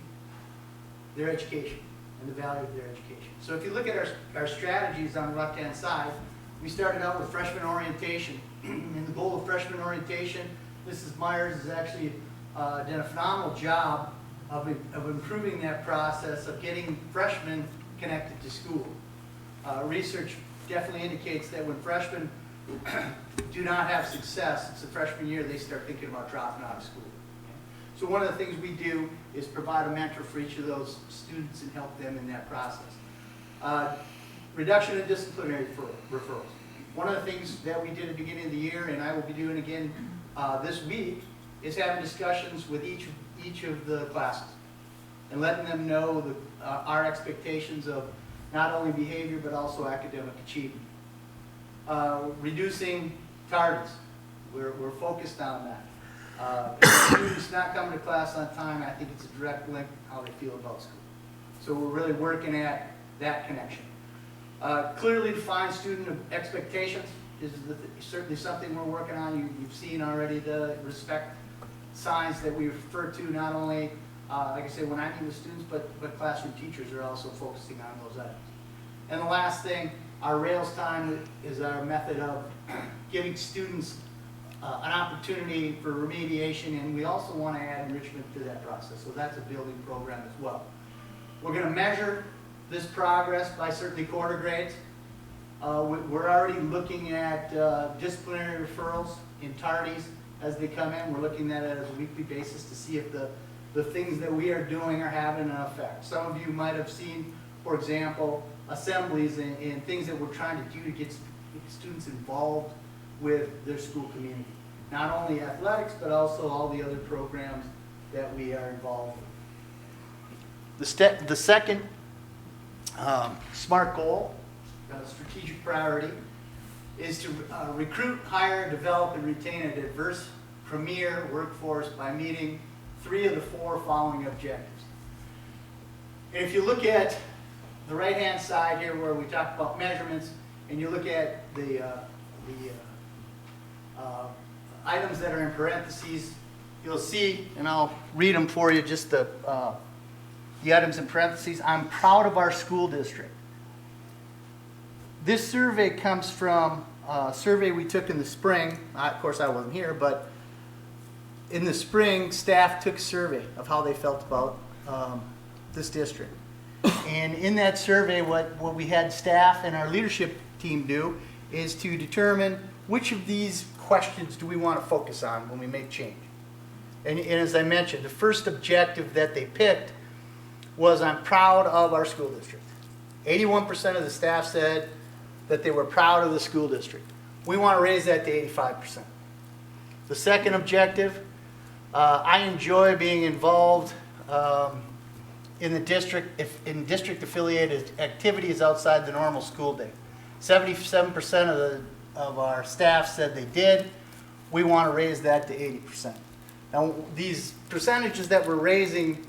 their education and the value of their education. So if you look at our strategies on the left-hand side, we started out with freshman orientation. And the goal of freshman orientation, Mrs. Myers has actually done a phenomenal job of improving that process of getting freshmen connected to school. Research definitely indicates that when freshmen do not have success, it's the freshman year they start thinking about dropping out of school. So one of the things we do is provide a mentor for each of those students and help them in that process. Reduction in disciplinary referrals. One of the things that we did at the beginning of the year, and I will be doing again this week, is having discussions with each of the classes and letting them know our expectations of not only behavior but also academic achievement. Reducing tardies. We're focused on that. If students not coming to class on time, I think it's a direct link to how they feel about school. So we're really working at that connection. Clearly defined student expectations is certainly something we're working on. You've seen already the respect signs that we refer to not only like I say, when I meet with students, but classroom teachers are also focusing on those items. And the last thing, our Rails time is our method of giving students an opportunity for remediation, and we also want to add enrichment to that process. So that's a building program as well. We're going to measure this progress by certainly quarter grades. We're already looking at disciplinary referrals in tardies as they come in. We're looking at it as a weekly basis to see if the things that we are doing are having an effect. Some of you might have seen, for example, assemblies and things that we're trying to do to get students involved with their school community. Not only athletics, but also all the other programs that we are involved with. The second SMART goal, strategic priority, is to recruit, hire, develop, and retain a diverse premier workforce by meeting 3 of the 4 following objectives. And if you look at the right-hand side here where we talk about measurements, and you look at the items that are in parentheses, you'll see, and I'll read them for you, just the items in parentheses. I'm proud of our school district. This survey comes from a survey we took in the spring. Of course, I wasn't here, but in the spring, staff took a survey of how they felt about this district. And in that survey, what we had staff and our leadership team do is to determine which of these questions do we want to focus on when we make change. And as I mentioned, the first objective that they picked was, I'm proud of our school district. 81% of the staff said that they were proud of the school district. We want to raise that to 85%. The second objective, I enjoy being involved in the district, in district affiliated activities outside the normal school day. 77% of our staff said they did. We want to raise that to 80%. Now, these percentages that we're raising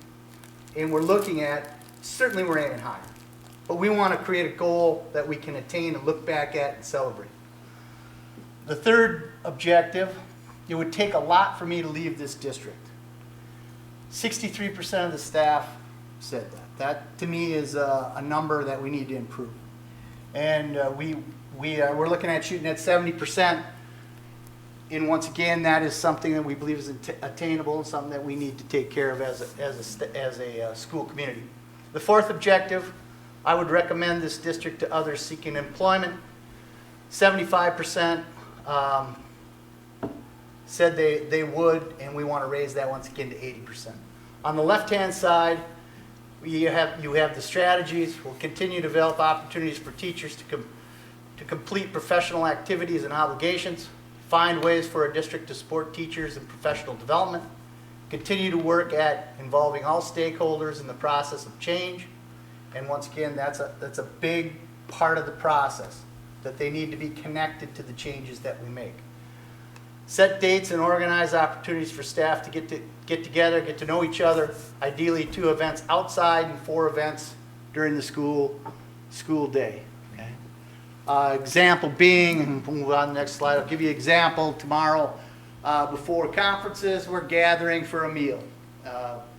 and we're looking at, certainly we're aiming higher. But we want to create a goal that we can attain and look back at and celebrate. The third objective, it would take a lot for me to leave this district. 63% of the staff said that. That, to me, is a number that we need to improve. And we're looking at shooting at 70%. And once again, that is something that we believe is attainable and something that we need to take care of as a school community. The fourth objective, I would recommend this district to others seeking employment. 75% said they would, and we want to raise that once again to 80%. On the left-hand side, you have the strategies. We'll continue to develop opportunities for teachers to complete professional activities and obligations. Find ways for a district to support teachers in professional development. Continue to work at involving all stakeholders in the process of change. And once again, that's a big part of the process, that they need to be connected to the changes that we make. Set dates and organize opportunities for staff to get together, get to know each other. Ideally, 2 events outside and 4 events during the school day. Okay? Example being, and we'll move on to the next slide. I'll give you an example. Tomorrow, before conferences, we're gathering for a meal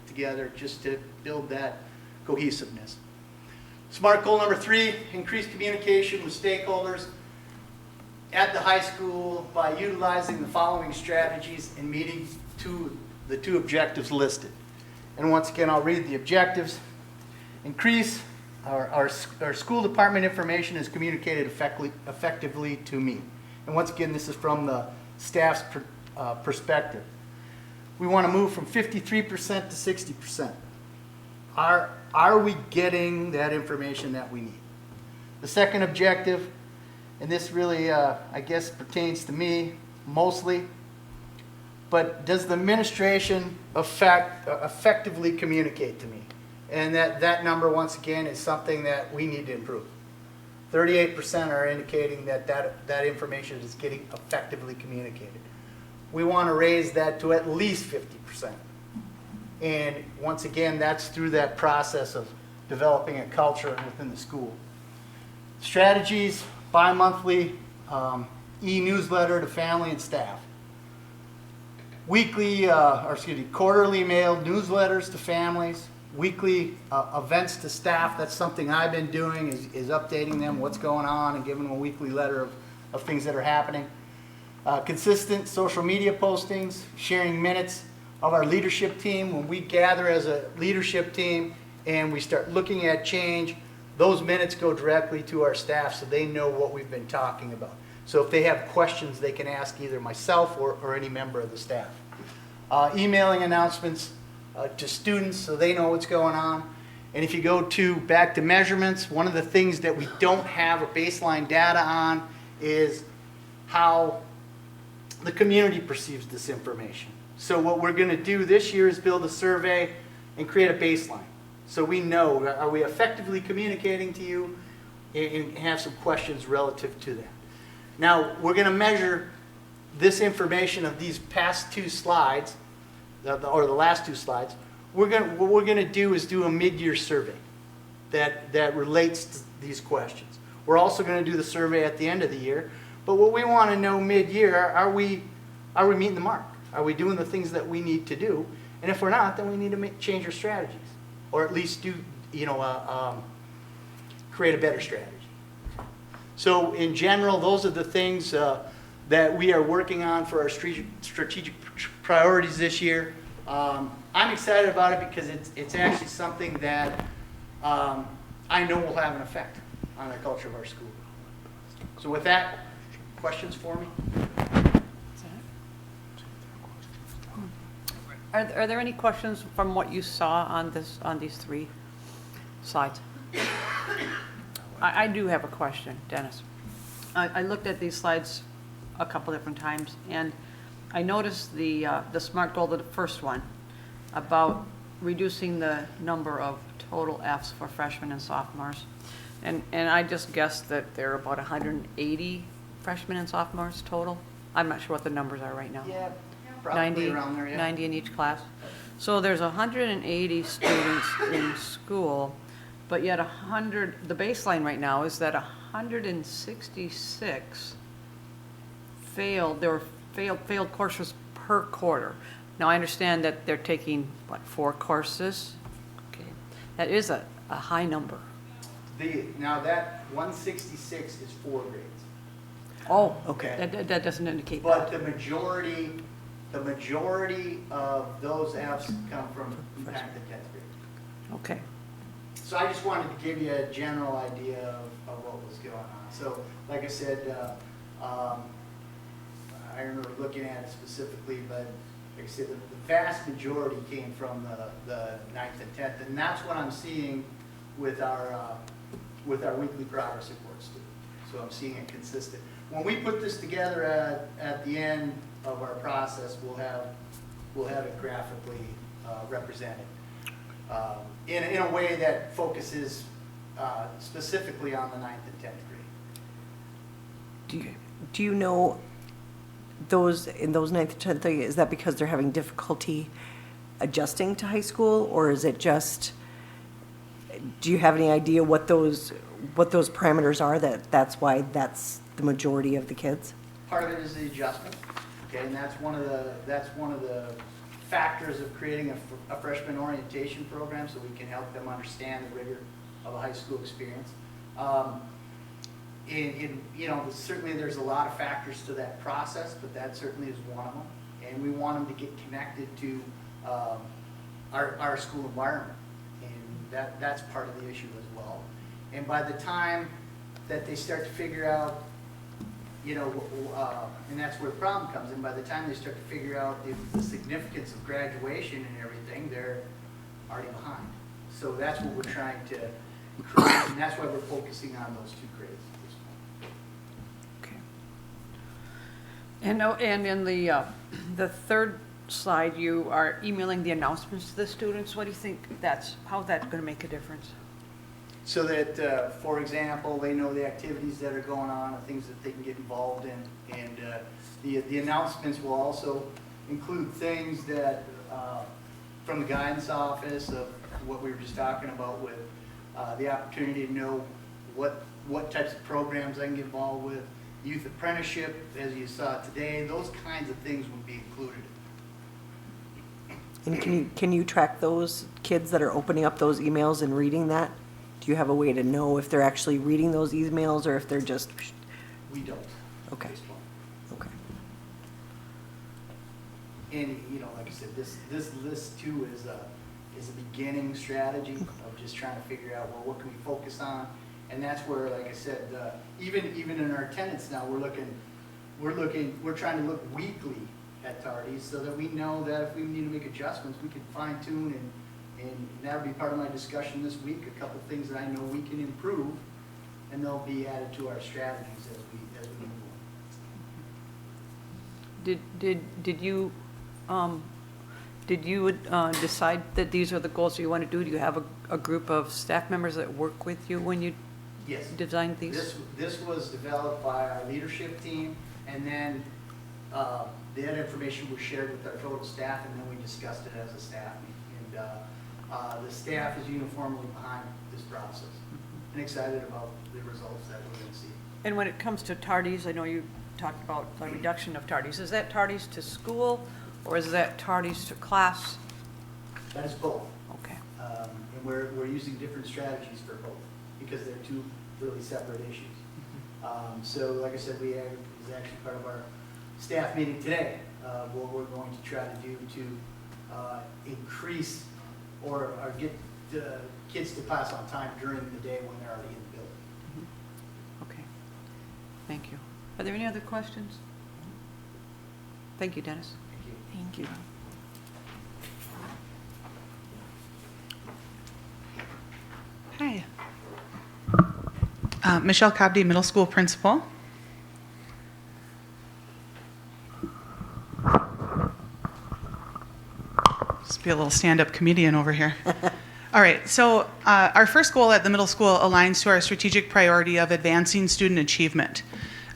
together just to build that cohesiveness. SMART goal number 3, increase communication with stakeholders at the high school by utilizing the following strategies and meeting the 2 objectives listed. And once again, I'll read the objectives. Increase our school department information is communicated effectively to me. And once again, this is from the staff's perspective. We want to move from 53% to 60%. Are we getting that information that we need? The second objective, and this really, I guess, pertains to me mostly, but does the administration effectively communicate to me? And that number, once again, is something that we need to improve. 38% are indicating that information is getting effectively communicated. We want to raise that to at least 50%. And once again, that's through that process of developing a culture within the school. Strategies, bi-monthly e-newsletter to family and staff. quarterly mail newsletters to families, weekly events to staff. That's something I've been doing, is updating them what's going on and giving them a weekly letter of things that are happening. Consistent social media postings, sharing minutes of our leadership team. When we gather as a leadership team and we start looking at change, those minutes go directly to our staff so they know what we've been talking about. So if they have questions, they can ask either myself or any member of the staff. Emailing announcements to students so they know what's going on. And if you go back to measurements, one of the things that we don't have a baseline data on is how the community perceives this information. So what we're going to do this year is build a survey and create a baseline. So we know, are we effectively communicating to you, and have some questions relative to that. Now, we're going to measure this information of these past two slides, or the last two slides. What we're going to do is do a mid-year survey that relates to these questions. We're also going to do the survey at the end of the year. But what we want to know mid-year, are we meeting the mark? Are we doing the things that we need to do? And if we're not, then we need to change our strategies, or at least create a better strategy. So in general, those are the things that we are working on for our strategic priorities this year. I'm excited about it because it's actually something that I know will have an effect on the culture of our school. So with that, questions for me? Are there any questions from what you saw on these three slides? I do have a question, Dennis. I looked at these slides a couple different times, and I noticed the SMART goal, the first one, about reducing the number of total Fs for freshmen and sophomores. And I just guessed that there are about 180 freshmen and sophomores total. I'm not sure what the numbers are right now. Yeah, probably 90, around there, yeah. 90 in each class. So there's 180 students in school, but yet the baseline right now is that 166 failed courses per quarter. Now I understand that they're taking, 4 courses? Okay, that is a high number. Now that 166 is 4 grades. Oh, okay. That doesn't indicate But that. the majority of those Fs come from back to 10th grade. Okay. So I just wanted to give you a general idea of what was going on. So like I said, I remember looking at it specifically, but like I said, the vast majority came from the 9th and 10th, and that's what I'm seeing with our weekly progress reports too. So I'm seeing it consistent. When we put this together at the end of our process, we'll have it graphically represented in a way that focuses specifically on the 9th and 10th grade. Do you know those in those 9th and 10th grade, is that because they're having difficulty adjusting to high school, or is it just, do you have any idea what those parameters are, that's why that's the majority of the kids? Part of it is the adjustment, okay, and that's one of the factors of creating a freshman orientation program, so we can help them understand the rigor of a high school experience. Certainly there's a lot of factors to that process, but that certainly is one of them, and we want them to get connected to our school environment, and that's part of the issue as well. And by the time that they start to figure out, and that's where the problem comes in, by the time they start to figure out the significance of graduation and everything, they're already behind. So that's what we're trying to create, and that's why we're focusing on those 2 grades at this point. Okay. And in the third slide, you are emailing the announcements to the students. What do you think how's that going to make a difference? So that, for example, they know the activities that are going on, and things that they can get involved in. And the announcements will also include things that, from the guidance office, of what we were just talking about with the opportunity to know what types of programs I can get involved with, youth apprenticeship, as you saw today, those kinds of things would be included And can you track those kids that are opening up those emails and reading that? Do you have a way to know if they're actually reading those emails or if they're just, We don't. okay, At this point. okay. And, you know, like I said, this list too is a beginning strategy of just trying to figure out, well, what can we focus on? And that's where, like I said, even in our attendance now, we're trying to look weekly at tardies so that we know that if we need to make adjustments, we can fine tune and that'll be part of my discussion this week, a couple things that I know we can improve, and they'll be added to our strategies as we move on. Did you decide that these are the goals you want to do? Do you have a group of staff members that work with you when you Yes. designed these? This was developed by our leadership team, and then that information was shared with our total staff, and then we discussed it as a staff meeting. And the staff is uniformly behind this process and excited about the results that we're going to see. And when it comes to tardies, I know you talked about the reduction of tardies. Is that tardies to school or is that tardies to class? That is both. Okay. And we're using different strategies for both because they're two really separate issues. So like I said, it was actually part of our staff meeting today, what we're going to try to do to increase or get kids to pass on time during the day when they're already in the building. Okay. Thank you. Are there any other questions? Thank you, Dennis. Thank you. Thank you. Hi. Michelle Cobdy, middle school principal. Just be a little stand-up comedian over here. All right, so our first goal at the middle school aligns to our strategic priority of advancing student achievement.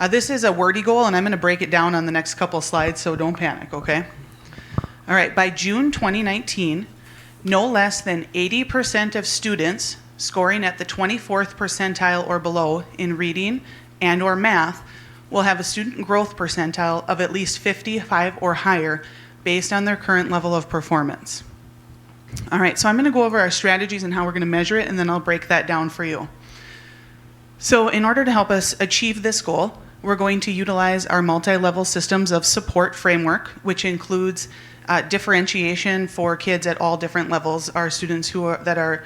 This is a wordy goal, and I'm going to break it down on the next couple slides, so don't panic, okay? All right, by June 2019, no less than 80% of students scoring at the 24th percentile or below in reading and or math will have a student growth percentile of at least 55 or higher based on their current level of performance. All right, so I'm going to go over our strategies and how we're going to measure it, and then I'll break that down for you. So in order to help us achieve this goal, we're going to utilize our multi-level systems of support framework, which includes differentiation for kids at all different levels, our students that are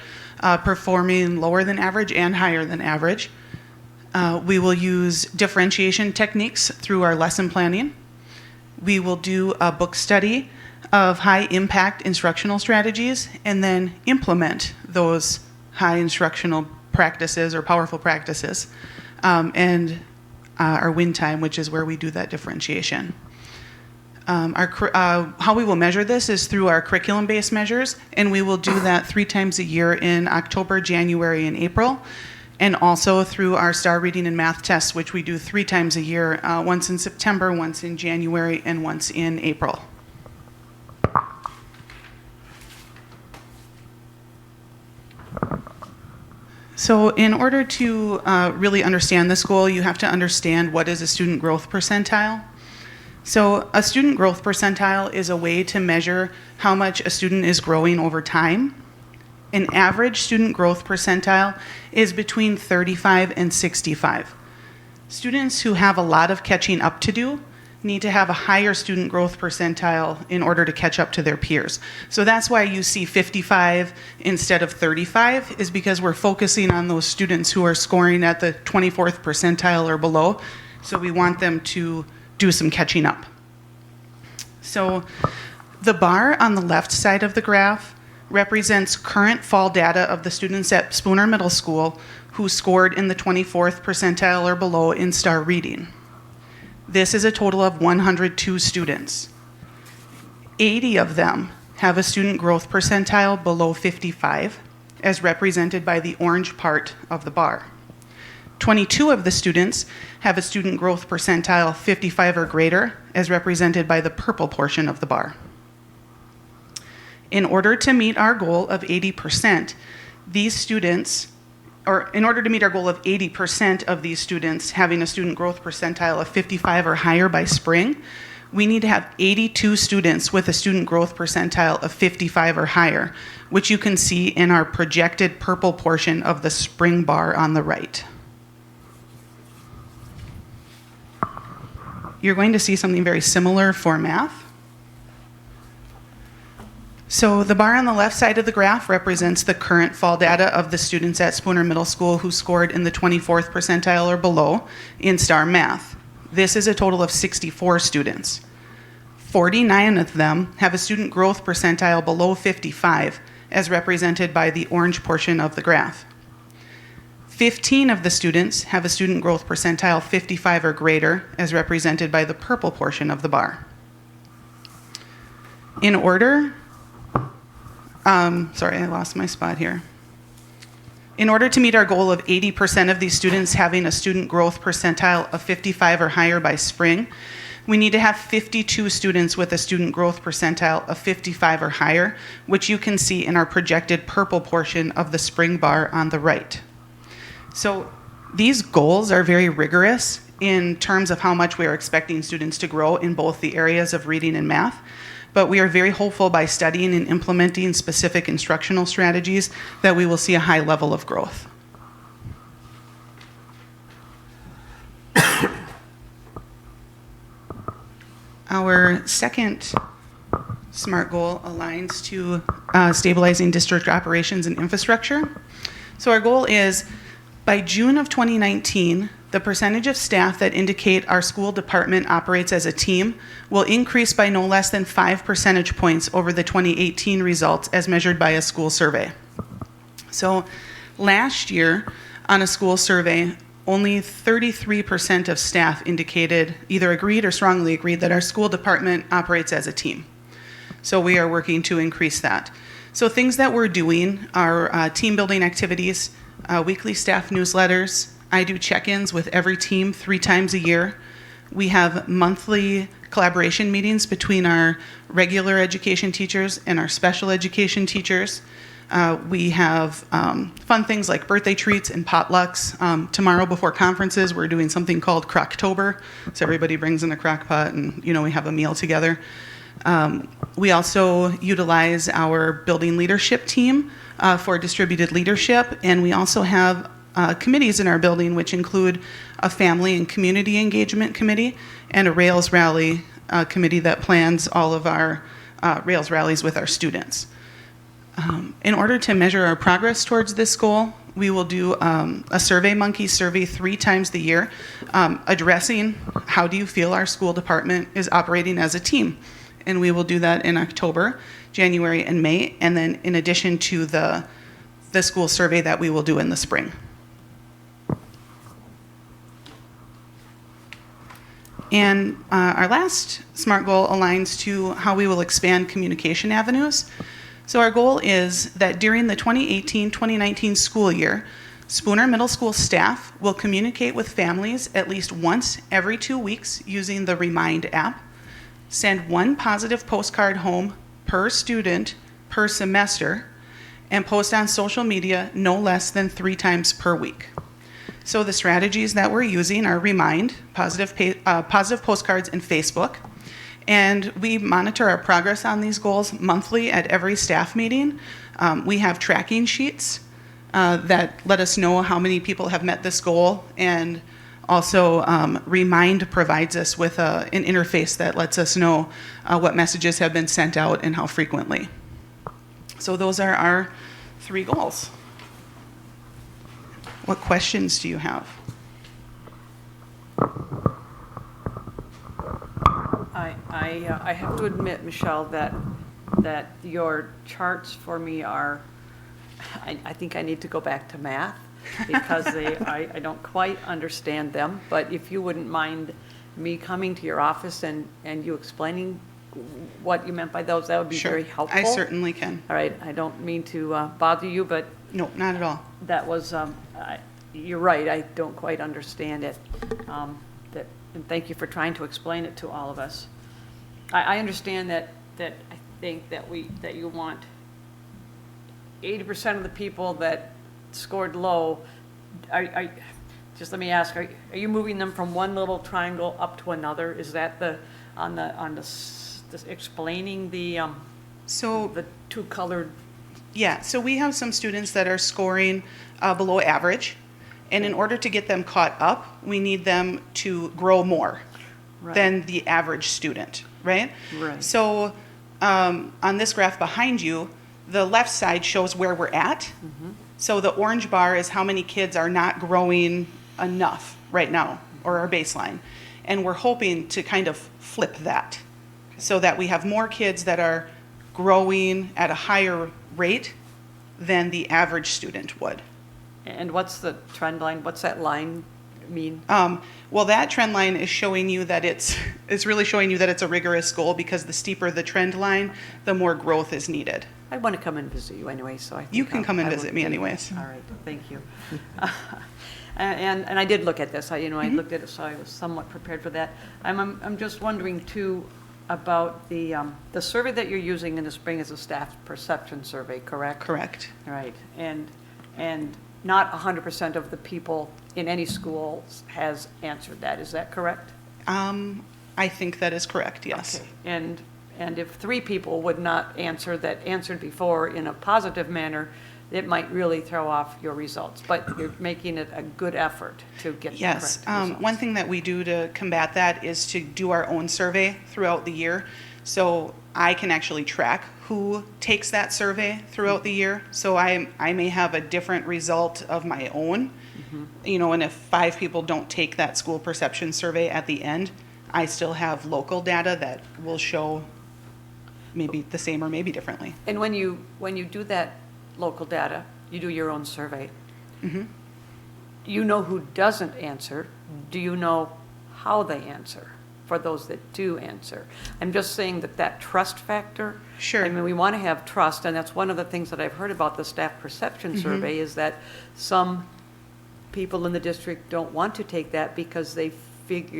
performing lower than average and higher than average. We will use differentiation techniques through our lesson planning. We will do a book study of high impact instructional strategies and then implement those high instructional practices or powerful practices, and our win time, which is where we do that differentiation. How we will measure this is through our curriculum-based measures, and we will do that 3 times a year in October, January, and April, and also through our STAR reading and math tests, which we do 3 times a year, once in September, once in January, and once in April. So in order to really understand this goal, you have to understand what is a student growth percentile. So a student growth percentile is a way to measure how much a student is growing over time. An average student growth percentile is between 35 and 65. Students who have a lot of catching up to do need to have a higher student growth percentile in order to catch up to their peers. So that's why you see 55 instead of 35, is because we're focusing on those students who are scoring at the 24th percentile or below. So we want them to do some catching up. So the bar on the left side of the graph represents current fall data of the students at Spooner Middle School who scored in the 24th percentile or below in STAR reading. This is a total of 102 students. 80 of them have a student growth percentile below 55, as represented by the orange part of the bar. 22 of the students have a student growth percentile 55 or greater, as represented by the purple portion of the bar. In order to meet our goal of 80%, these students, or in order to meet our goal of 80% of these students having a student growth percentile of 55 or higher by spring, we need to have 82 students with a student growth percentile of 55 or higher, which you can see in our projected purple portion of the spring bar on the right. You're going to see something very similar for math. So the bar on the left side of the graph represents the current fall data of the students at Spooner Middle School who scored in the 24th percentile or below in STAR Math. This is a total of 64 students. 49 of them have a student growth percentile below 55, as represented by the orange portion of the graph. 15 of the students have a student growth percentile 55 or greater, as represented by the purple portion of the bar. In order, sorry, I lost my spot here. In order to meet our goal of 80% of these students having a student growth percentile of 55 or higher by spring, we need to have 52 students with a student growth percentile of 55 or higher, which you can see in our projected purple portion of the spring bar on the right. So these goals are very rigorous in terms of how much we are expecting students to grow in both the areas of reading and math. But we are very hopeful by studying and implementing specific instructional strategies that we will see a high level of growth. Our second SMART goal aligns to stabilizing district operations and infrastructure. So our goal is, by June of 2019, the percentage of staff that indicate our school department operates as a team will increase by no less than 5 percentage points over the 2018 results as measured by a school survey. So last year on a school survey, only 33% of staff indicated, either agreed or strongly agreed, that our school department operates as a team. So we are working to increase that. So things that we're doing are team building activities, weekly staff newsletters. I do check-ins with every team 3 times a year. We have monthly collaboration meetings between our regular education teachers and our special education teachers. We have fun things like birthday treats and potlucks. Tomorrow before conferences, we're doing something called Crocktober. So everybody brings in a crock pot and, we have a meal together. We also utilize our building leadership team for distributed leadership. And we also have committees in our building, which include a family and community engagement committee and a Rails rally committee that plans all of our Rails rallies with our students. In order to measure our progress towards this goal, we will do a Survey Monkey survey 3 times the year, addressing how do you feel our school department is operating as a team. And we will do that in October, January, and May, and then in addition to the school survey that we will do in the spring. And our last SMART goal aligns to how we will expand communication avenues. So our goal is that during the 2018-2019 school year, Spooner Middle School staff will communicate with families at least once every 2 weeks using the Remind app, send 1 positive postcard home per student per semester, and post on social media no less than 3 times per week. So the strategies that we're using are Remind, positive postcards, and Facebook. And we monitor our progress on these goals monthly at every staff meeting. We have tracking sheets that let us know how many people have met this goal. And also Remind provides us with an interface that lets us know what messages have been sent out and how frequently. So those are our 3 goals. What questions do you have? I have to admit, Michelle, that your charts for me are, I think I need to go back to math because I don't quite understand them. But if you wouldn't mind me coming to your office and you explaining what you meant by those, that would be very helpful. I certainly can. All right, I don't mean to bother you, but no, not at all. That was, you're right, I don't quite understand it. And thank you for trying to explain it to all of us. I understand that I think that you want 80% of the people that scored low. Just let me ask, are you moving them from one little triangle up to another? Is that explaining the two colored? Yeah, so we have some students that are scoring below average, and in order to get them caught up, we need them to grow more than the average student, right? Right. So on this graph behind you, the left side shows where we're at. So the orange bar is how many kids are not growing enough right now, or our baseline. And we're hoping to kind of flip that so that we have more kids that are growing at a higher rate than the average student would. And what's the trend line? What's that line mean? Well, that trend line is showing you that it's really showing you that it's a rigorous goal, because the steeper the trend line, the more growth is needed. I want to come and visit you anyway, so I think You can come and visit me anyways. All right, thank you. And I did look at this. I looked at it, so I was somewhat prepared for that. I'm just wondering too about the survey that you're using in the spring is a staff perception survey, correct? Correct. Right, and not 100% of the people in any school has answered that. Is that correct? I think that is correct, yes. Okay. And if 3 people would not answer that answered before in a positive manner, it might really throw off your results. But you're making it a good effort to get the Yes. correct results. One thing that we do to combat that is to do our own survey throughout the year. So I can actually track who takes that survey throughout the year. So I may have a different result of my own, and if 5 people don't take that school perception survey at the end, I still have local data that will show maybe the same or maybe differently. And when you do that local data, you do your own survey. Do you know who doesn't answer? Do you know how they answer for those that do answer? I'm just saying that trust factor. Sure. I mean, we want to have trust, and that's one of the things that I've heard about the staff perception survey is that some people in the district don't want to take that because they think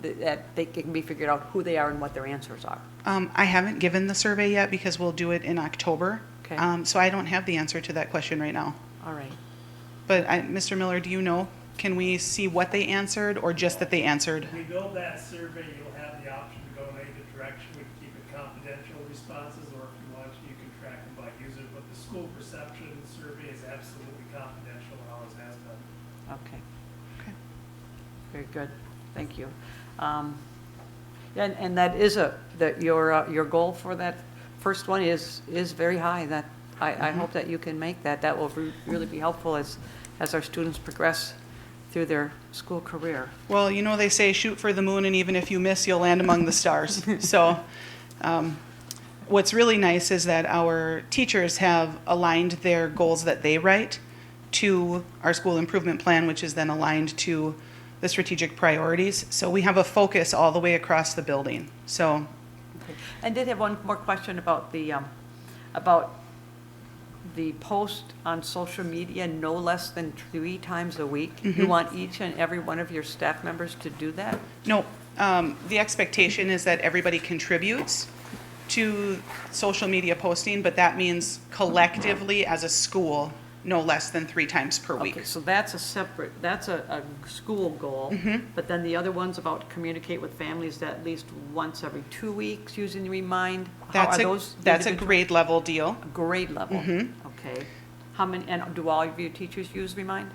that it can be figured out who they are and what their answers are. I haven't given the survey yet because we'll do it in October. Okay. So I don't have the answer to that question right now. All right. But Mr. Miller, do you know? Can we see what they answered or just that they answered? If we build that survey, you'll have the option to go in either direction. We can keep it confidential responses, or if you want to, you can track them by user. But the school perception survey is absolutely confidential and always has been. Okay. Very good. Thank you. And that is your goal for that first one is very high. That I hope that you can make that. That will really be helpful as our students progress through their school career. Well, they say shoot for the moon, and even if you miss, you'll land among the stars. So what's really nice is that our teachers have aligned their goals that they write to our school improvement plan, which is then aligned to the strategic priorities. So we have a focus all the way across the building. So, okay. And did have one more question about the post on social media no less than 3 times a week. You want each and every one of your staff members to do that? No, the expectation is that everybody contributes to social media posting, but that means collectively as a school, no less than 3 times per week. Okay, so that's a school goal, but then the other one's about communicate with families at least once every 2 weeks using the Remind. That's a grade level deal. A grade level, okay. How many, and do all of your teachers use Remind?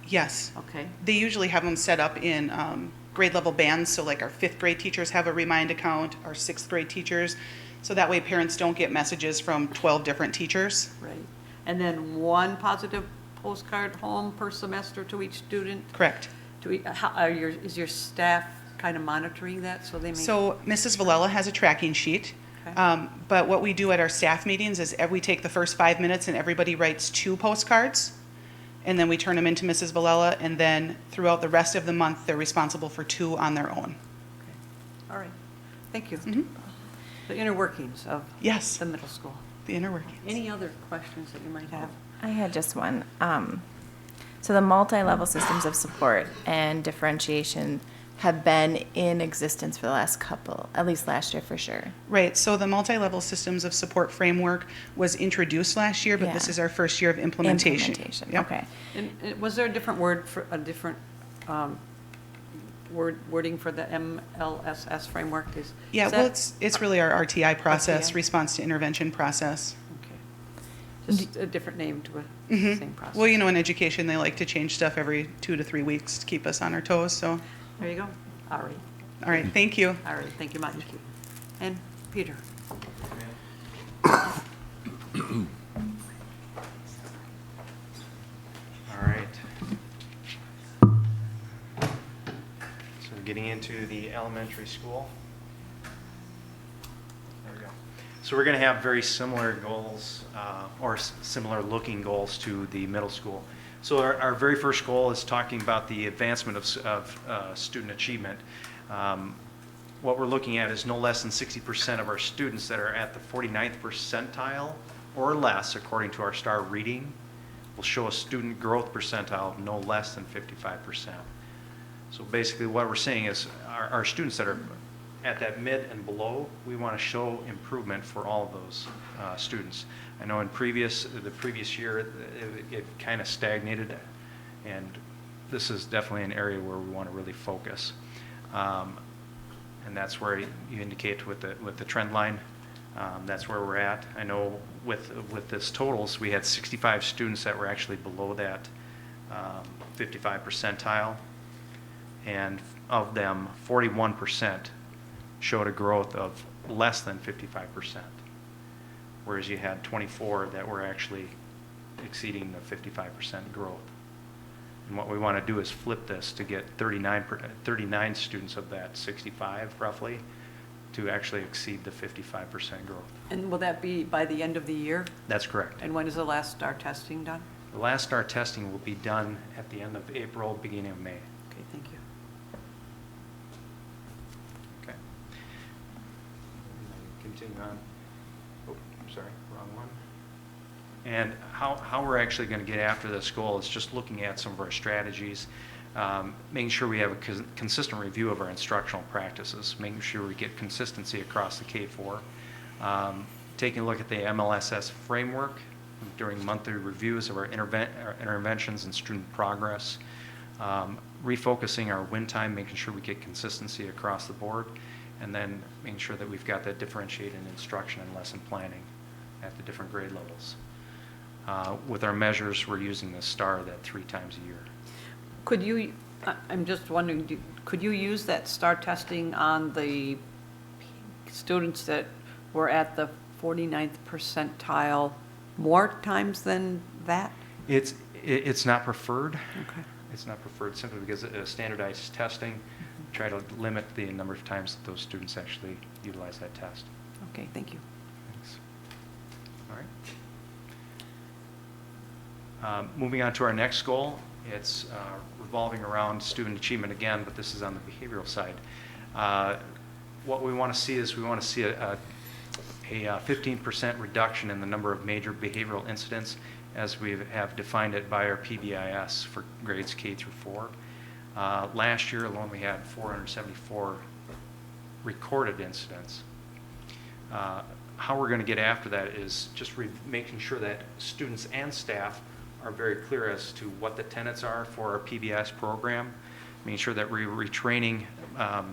Yes. Okay. They usually have them set up in grade level bands, so like our 5th grade teachers have a Remind account, our 6th grade teachers, so that way parents don't get messages from 12 different teachers. Right. And then 1 positive postcard home per semester to each student? Correct. Is your staff kind of monitoring that so they may? So Mrs. Villela has a tracking sheet, Okay. but what we do at our staff meetings is we take the first 5 minutes and everybody writes 2 postcards, and then we turn them into Mrs. Villela, and then throughout the rest of the month, they're responsible for 2 on their own. Okay. All right. Thank you. The inner workings of the middle school. The inner workings. Any other questions that you might have? I had just one. So the multi-level systems of support and differentiation have been in existence for the last couple, at least last year for sure. Right, so the multi-level systems of support framework was introduced last year, but this is our first year of implementation. Implementation, Yep. okay. And was there a different word for a different wording for the MLSS framework? Yeah, is well, that- it's really our RTI process, RTI? response to intervention process. Just a different name to a same process. Well, in education, they like to change stuff every 2 to 3 weeks to keep us on our toes, so. There you go. All right. All right, thank you. All right, thank you much. And Peter? All right. So we're getting into the elementary school. There we go. So we're going to have very similar goals or similar looking goals to the middle school. So our very first goal is talking about the advancement of student achievement. What we're looking at is no less than 60% of our students that are at the 49th percentile or less, according to our STAR reading, will show a student growth percentile of no less than 55%. So basically what we're saying is our students that are at that mid and below, we want to show improvement for all of those students. I know in the previous year, it kind of stagnated, and this is definitely an area where we want to really focus. And that's where you indicate with the trend line, that's where we're at. I know with this totals, we had 65 students that were actually below that 55 percentile, and of them, 41% showed a growth of less than 55%, whereas you had 24 that were actually exceeding the 55% growth. And what we want to do is flip this to get 39 students of that 65 roughly to actually exceed the 55% growth. And will that be by the end of the year? That's correct. And when is the last STAR testing done? The last STAR testing will be done at the end of April, beginning of May. Okay, thank you. Okay. Continue on. Oh, sorry, wrong one. And how we're actually going to get after this goal is just looking at some of our strategies, making sure we have a consistent review of our instructional practices, making sure we get consistency across the K-4, taking a look at the MLSS framework during monthly reviews of our interventions and student progress, refocusing our win time, making sure we get consistency across the board, and then making sure that we've got that differentiated instruction and lesson planning at the different grade levels. With our measures, we're using the STAR that 3 times a year. Could you, I'm just wondering, could you use that STAR testing on the students that were at the 49th percentile more times than that? It's not preferred. Okay. It's not preferred simply because standardized testing, try to limit the number of times that those students actually utilize that test. Okay, thank you. Thanks. All right. Moving on to our next goal, it's revolving around student achievement again, but this is on the behavioral side. What we want to see is we want to see a 15% reduction in the number of major behavioral incidents as we have defined it by our PBIS for grades K through 4. Last year alone, we had 474 recorded incidents. How we're going to get after that is just making sure that students and staff are very clear as to what the tenets are for our PBIS program, making sure that we're retraining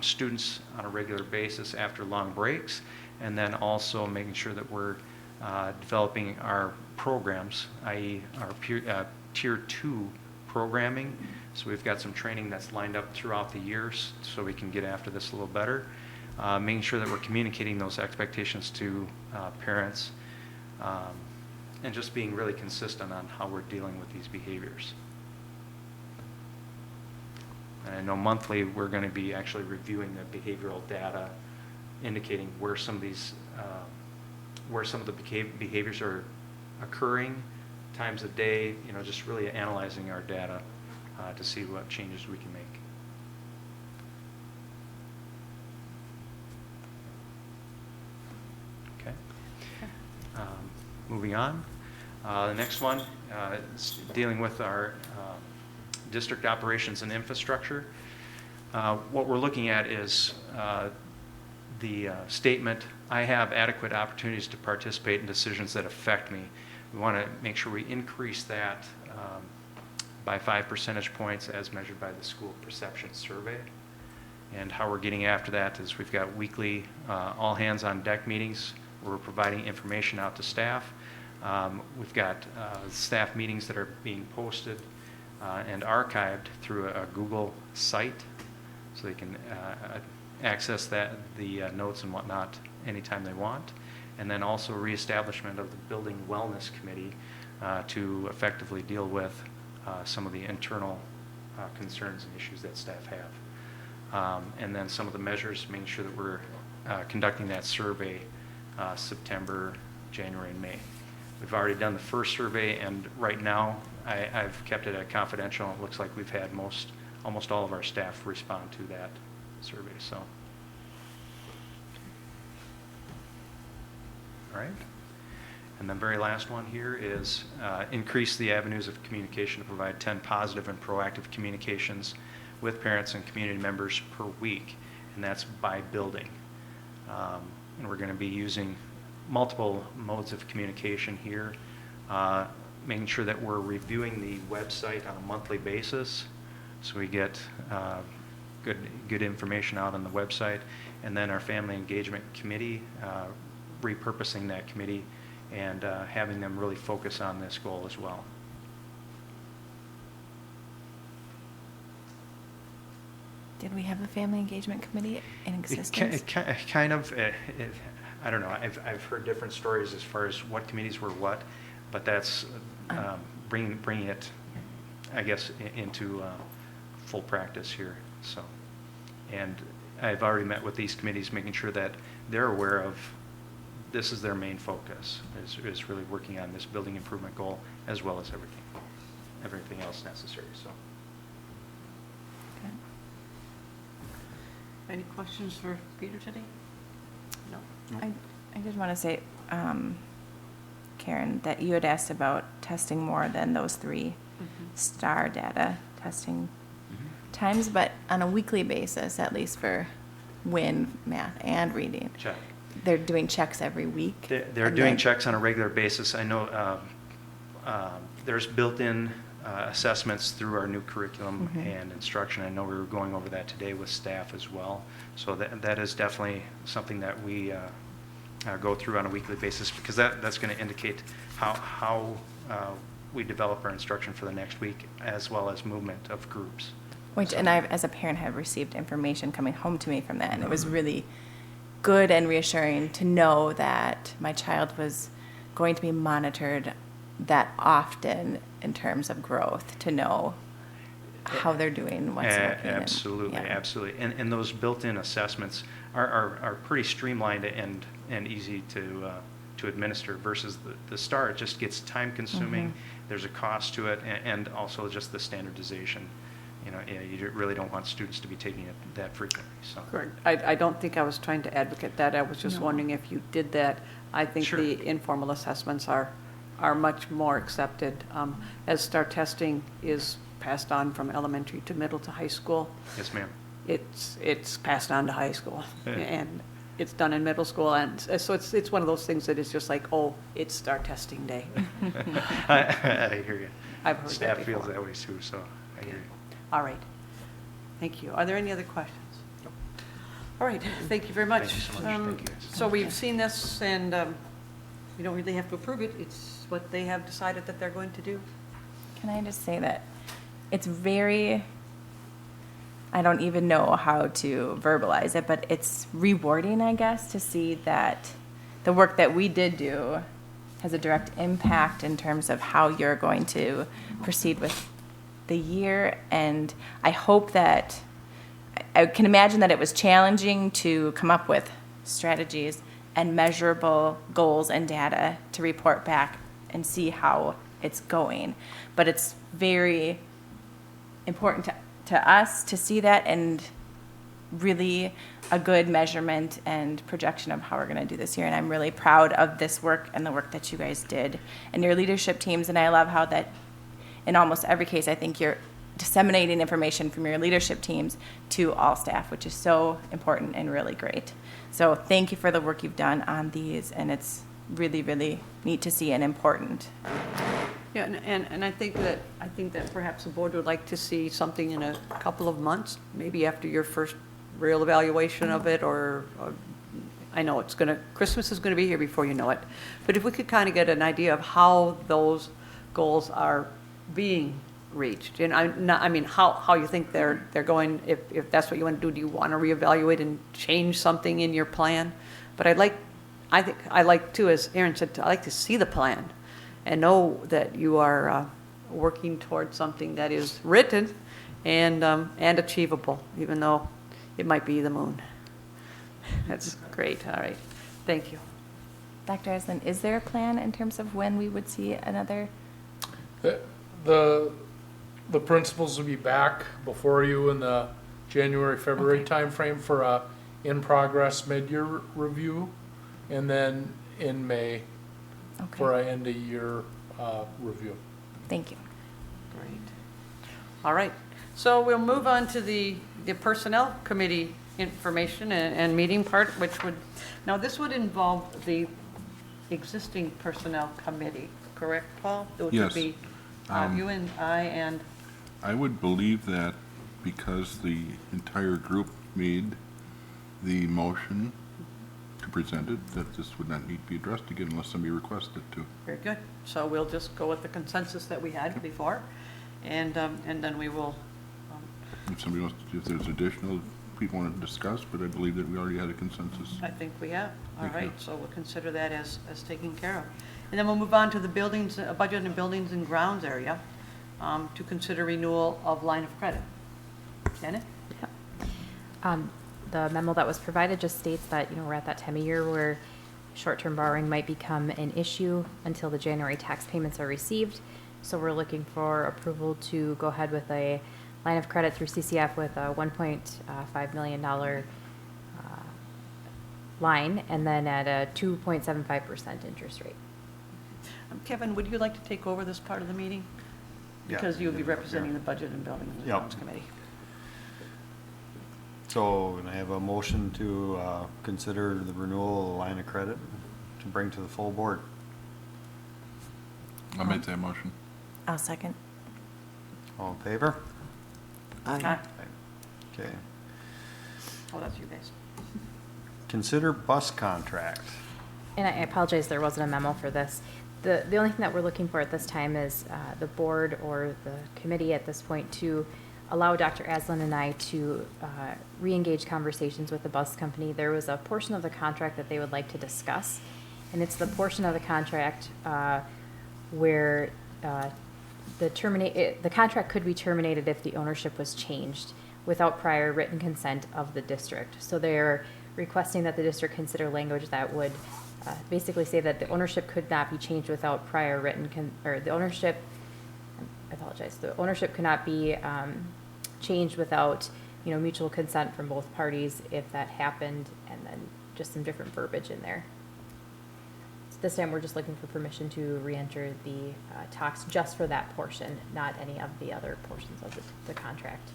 students on a regular basis after long breaks, and then also making sure that we're developing our programs, i.e. our Tier 2 programming. So we've got some training that's lined up throughout the years so we can get after this a little better. Making sure that we're communicating those expectations to parents, and just being really consistent on how we're dealing with these behaviors. And I know monthly we're going to be actually reviewing the behavioral data, indicating where some of these, where some of the behaviors are occurring, times of day, just really analyzing our data to see what changes we can make. Okay. Moving on. The next one is dealing with our district operations and infrastructure. What we're looking at is the statement, I have adequate opportunities to participate in decisions that affect me. We want to make sure we increase that by 5 percentage points as measured by the school perception survey. And how we're getting after that is we've got weekly all hands on deck meetings where we're providing information out to staff. We've got staff meetings that are being posted and archived through a Google site, so they can access the notes and whatnot anytime they want. And then also reestablishment of the Building Wellness Committee to effectively deal with some of the internal concerns and issues that staff have. And then some of the measures, making sure that we're conducting that survey September, January, and May. We've already done the first survey, and right now I've kept it confidential. It looks like we've had almost all of our staff respond to that survey. So, all right. And the very last one here is increase the avenues of communication to provide 10 positive and proactive communications with parents and community members per week, and that's by building. And we're going to be using multiple modes of communication here, making sure that we're reviewing the website on a monthly basis so we get good information out on the website, and then our family engagement committee, repurposing that committee and having them really focus on this goal as well. Did we have a family engagement committee in existence? Kind of. I don't know. I've heard different stories as far as what committees were what, but that's bringing it, I guess, into full practice here. So, and I've already met with these committees, making sure that they're aware of this is their main focus, is really working on this building improvement goal as well as everything else necessary. So. Any questions for Peter today? No. I did want to say, Karen, that you had asked about testing more than those 3 STAR data testing times, but on a weekly basis, at least for WIN, math, and reading. Check. They're doing checks every week. They're doing checks on a regular basis. I know there's built-in assessments through our new curriculum and instruction. I know we were going over that today with staff as well. So that is definitely something that we go through on a weekly basis, because that's going to indicate how we develop our instruction for the next week, as well as movement of groups. Which, and I, as a parent, have received information coming home to me from that, and it was really good and reassuring to know that my child was going to be monitored that often in terms of growth, to know how they're doing, what's working. Absolutely, absolutely. And those built-in assessments are pretty streamlined and easy to administer, versus the STAR. It just gets time-consuming. There's a cost to it, and also just the standardization. You really don't want students to be taking it that frequently. So. Correct. I don't think I was trying to advocate that. I was just wondering if you did that. I think the informal assessments are much more accepted, as STAR testing is passed on from elementary to middle to high school. Yes, ma'am. It's passed on to high school, and it's done in middle school, and so it's one of those things that is just like, oh, it's STAR testing day. I hear you. I've heard Staff that feels that way too, so I hear you. All right. Thank you. Are there any other questions? No. All right. Thank you very much. Thank you so much. Thank you, guys. So we've seen this, and we don't really have to approve it. It's what they have decided that they're going to do. Can I just say that it's very, I don't even know how to verbalize it, but it's rewarding, I guess, to see that the work that we did do has a direct impact in terms of how you're going to proceed with the year. And I hope that, I can imagine that it was challenging to come up with strategies and measurable goals and data to report back and see how it's going. But it's very important to us to see that, and really a good measurement and projection of how we're going to do this year. And I'm really proud of this work and the work that you guys did and your leadership teams. And I love how that in almost every case, I think you're disseminating information from your leadership teams to all staff, which is so important and really great. So thank you for the work you've done on these, and it's really, really neat to see and important. Yeah, and I think that perhaps the board would like to see something in a couple of months, maybe after your first real evaluation of it, or I know Christmas is gonna be here before you know it, but if we could kind of get an idea of how those goals are being reached, and I mean, how you think they're going, if that's what you want to do you want to reevaluate and change something in your plan? But I think I like too, as Aaron said, I like to see the plan and know that you are working towards something that is written and achievable, even though it might be the moon. That's great. All right. Thank you. Dr. Aslan, is there a plan in terms of when we would see another? The principals will be back before you in the January, February timeframe for a in-progress mid-year review, and then in May for an end-of-year review. Thank you. Great. All right. So we'll move on to the Personnel Committee information and meeting part, now this would involve the existing Personnel Committee, correct, Paul? Which Yes. would be you and I and... I would believe that because the entire group made the motion to present it, that this would not need to be addressed again unless somebody requested to. Very good. So we'll just go with the consensus that we had before, and then we will... If somebody wants, if there's additional people want to discuss, but I believe that we already had a consensus. I think we have. All Thank right, you. so we'll consider that as taken care of. And then we'll move on to the buildings, budget and buildings and grounds area, to consider renewal of line of credit. Janet? The memo that was provided just states that, we're at that time of year where short-term borrowing might become an issue until the January tax payments are received. So we're looking for approval to go ahead with a line of credit through CCF with a $1.5 million line, and then at a 2.75% interest rate. Kevin, would you like to take over this part of the meeting? Yeah. Because you'll be representing the Budget and Building and Yep. Grounds Committee. So, can I have a motion to consider the renewal of the line of credit to bring to the full board? I'll make that motion. I'll second. All in favor? Aye. Okay. Oh, that's you guys. Consider bus contract. And I apologize, there wasn't a memo for this. The only thing that we're looking for at this time is the board or the committee at this point to allow Dr. Aslan and I to re-engage conversations with the bus company. There was a portion of the contract that they would like to discuss, and it's the portion of the contract where the contract could be terminated if the ownership was changed without prior written consent of the district. So they're requesting that the district consider language that would basically say that the ownership could not be changed without prior written, the ownership could not be changed without, mutual consent from both parties if that happened, and then just some different verbiage in there. So this time, we're just looking for permission to re-enter the talks just for that portion, not any of the other portions of the contract.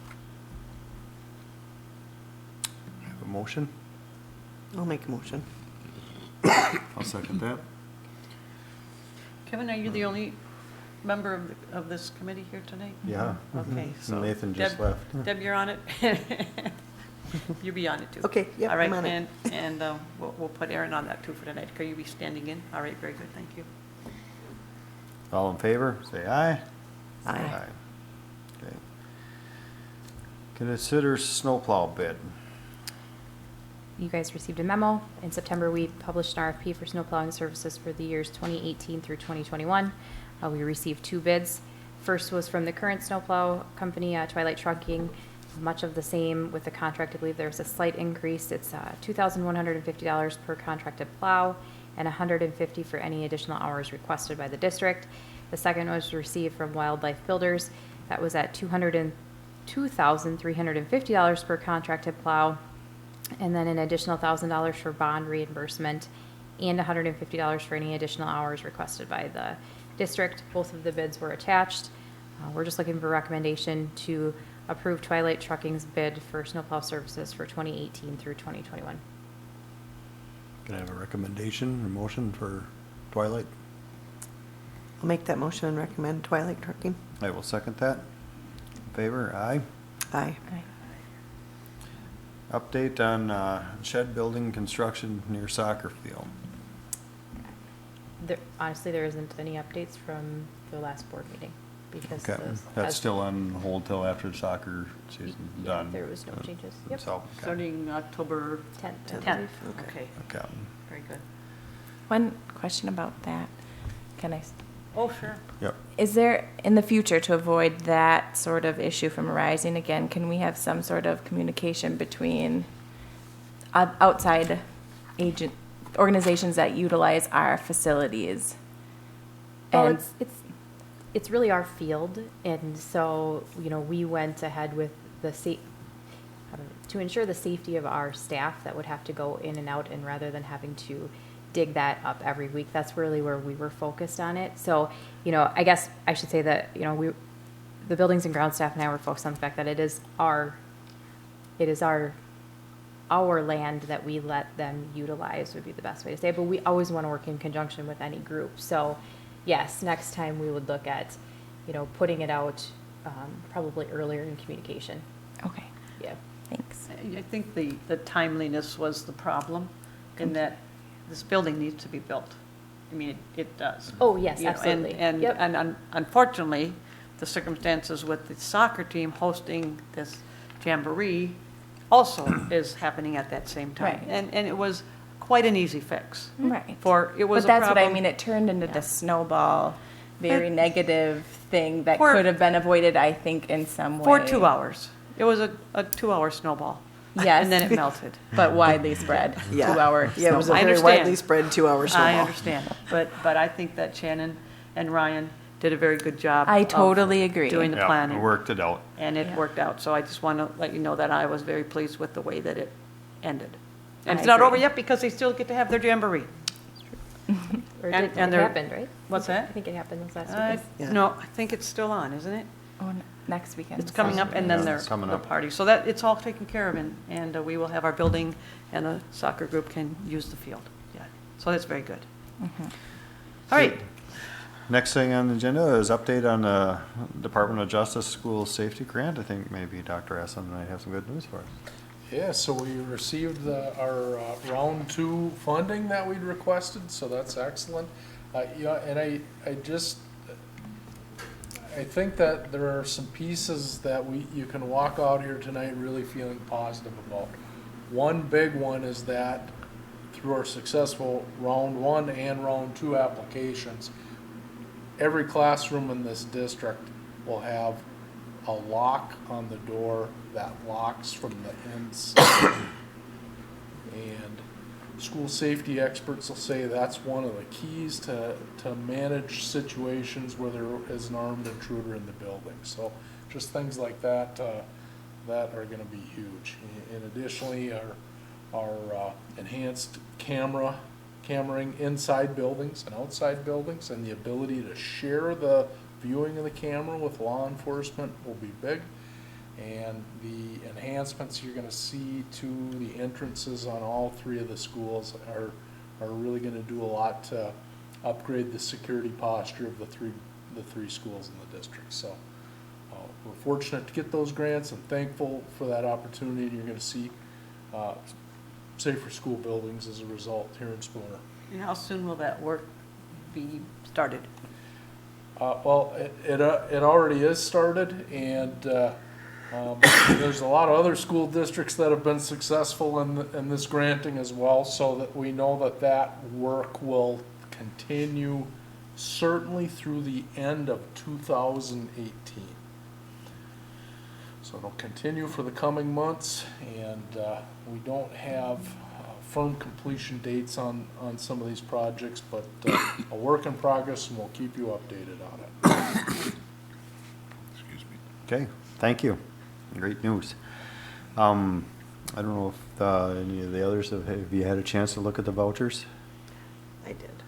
Have a motion? I'll make a motion. I'll second that. Kevin, are you the only member of this committee here tonight? Yeah. Okay, so. Nathan just Deb- left. Deb, you're on it? You'll be on it too. Okay, yep, All right, I'm on it. and we'll put Aaron on that too for tonight. Can you be standing in? All right, very good, thank you. All in favor, say aye. Aye. Okay. Consider snowplow bid. You guys received a memo. In September, we published an RFP for snow plowing services for the years 2018 through 2021. We received 2 bids. First was from the current snowplow company, Twilight Trucking. Much of the same with the contract. I believe there's a slight increase. It's $2,150 per contracted plow and $150 for any additional hours requested by the district. The second was received from Wildlife Builders. That was at $2,350 per contracted plow, and then an additional $1,000 for bond reimbursement and $150 for any additional hours requested by the district. Both of the bids were attached. We're just looking for recommendation to approve Twilight Trucking's bid for snowplow services for 2018 through 2021. Can I have a recommendation or motion for Twilight? I'll make that motion and recommend Twilight Trucking. I will second that. In favor, aye. Aye. Update on shed building construction near soccer field. Honestly, there isn't any updates from the last board meeting because Okay, that's still on hold till after the soccer season's done. there was no changes. Yep. So, okay. Starting October 10th. 10th. Okay, Okay. very good. One question about that. Can I? Oh, sure. Yep. Is there, in the future, to avoid that sort of issue from arising again, can we have some sort of communication between outside organizations that utilize our facilities? Well, And it's really our field, and so, we went ahead with to ensure the safety of our staff that would have to go in and out, and rather than having to dig that up every week, that's really where we were focused on it. So, I guess I should say that, the buildings and ground staff and I were focused on the fact that it is our land that we let them utilize would be the best way to say it, but we always want to work in conjunction with any group. So yes, next time we would look at, putting it out probably earlier in communication. Okay. Yeah. Thanks. I think the timeliness was the problem, in that this building needs to be built. I mean, it does. Oh, yes, You know, absolutely. And Yep. unfortunately, the circumstances with the soccer team hosting this jamboree also is happening at that same time. Right. And it was quite an easy fix. Right. It was But that's a what I problem. mean, it turned into Yeah. the snowball, very negative thing that For- could have been avoided, I think, in some way. For 2 hours. It was a 2-hour snowball. Yes. And then it melted. But widely spread, Yeah. 2 hour Yeah, it was a snowball. I very understand. widely spread 2-hour snowball. I understand, but I think that Shannon and Ryan did a very good job. I of totally agree. Doing the Yeah, planning. we worked it out. And it Yeah. worked out, so I just want to let you know that I was very pleased with the way that it ended. And I it's not over agree. yet because they still get to have their jamboree. Or And- it and they're- happened, right? What's that? I think it happened this last Uh, weekend. Yeah. No, I think it's still on, isn't it? Oh, next weekend. It's coming up, and then Yeah, there's it's coming the up. party. So that, it's all taken care of, and we will have our building, and the soccer group can use the field. Yeah, so that's very good. Mm-hmm. All right, Next thing on the agenda is update on the Department of Justice School Safety Grant. I think maybe Dr. Essen might have some good news for us. Yeah, so we received our round 2 funding that we'd requested, so that's excellent. And I think that there are some pieces that you can walk out here tonight really feeling positive about. One big one is that through our successful round 1 and round 2 applications, every classroom in this district will have a lock on the door that locks from the inside. And school safety experts will say that's one of the keys to manage situations where there is an armed intruder in the building. So just things like that, that are gonna be huge. And additionally, our enhanced cammering inside buildings and outside buildings, and the ability to share the viewing of the camera with law enforcement will be big. And the enhancements you're gonna see to the entrances on all 3 of the schools are really gonna do a lot to upgrade the security posture of the three schools in the district. So we're fortunate to get those grants and thankful for that opportunity, and you're gonna see safer school buildings as a result here in Spooner. and how soon will that work be started? Well, it already is started, and there's a lot of other school districts that have been successful in this granting as well, so that we know that work will continue certainly through the end of 2018. So it'll continue for the coming months, and we don't have firm completion dates on some of these projects, but a work in progress, and we'll keep you updated on it. Excuse me. Okay, thank you. Great news. I don't know if any of the others have you had a chance to look at the vouchers I did.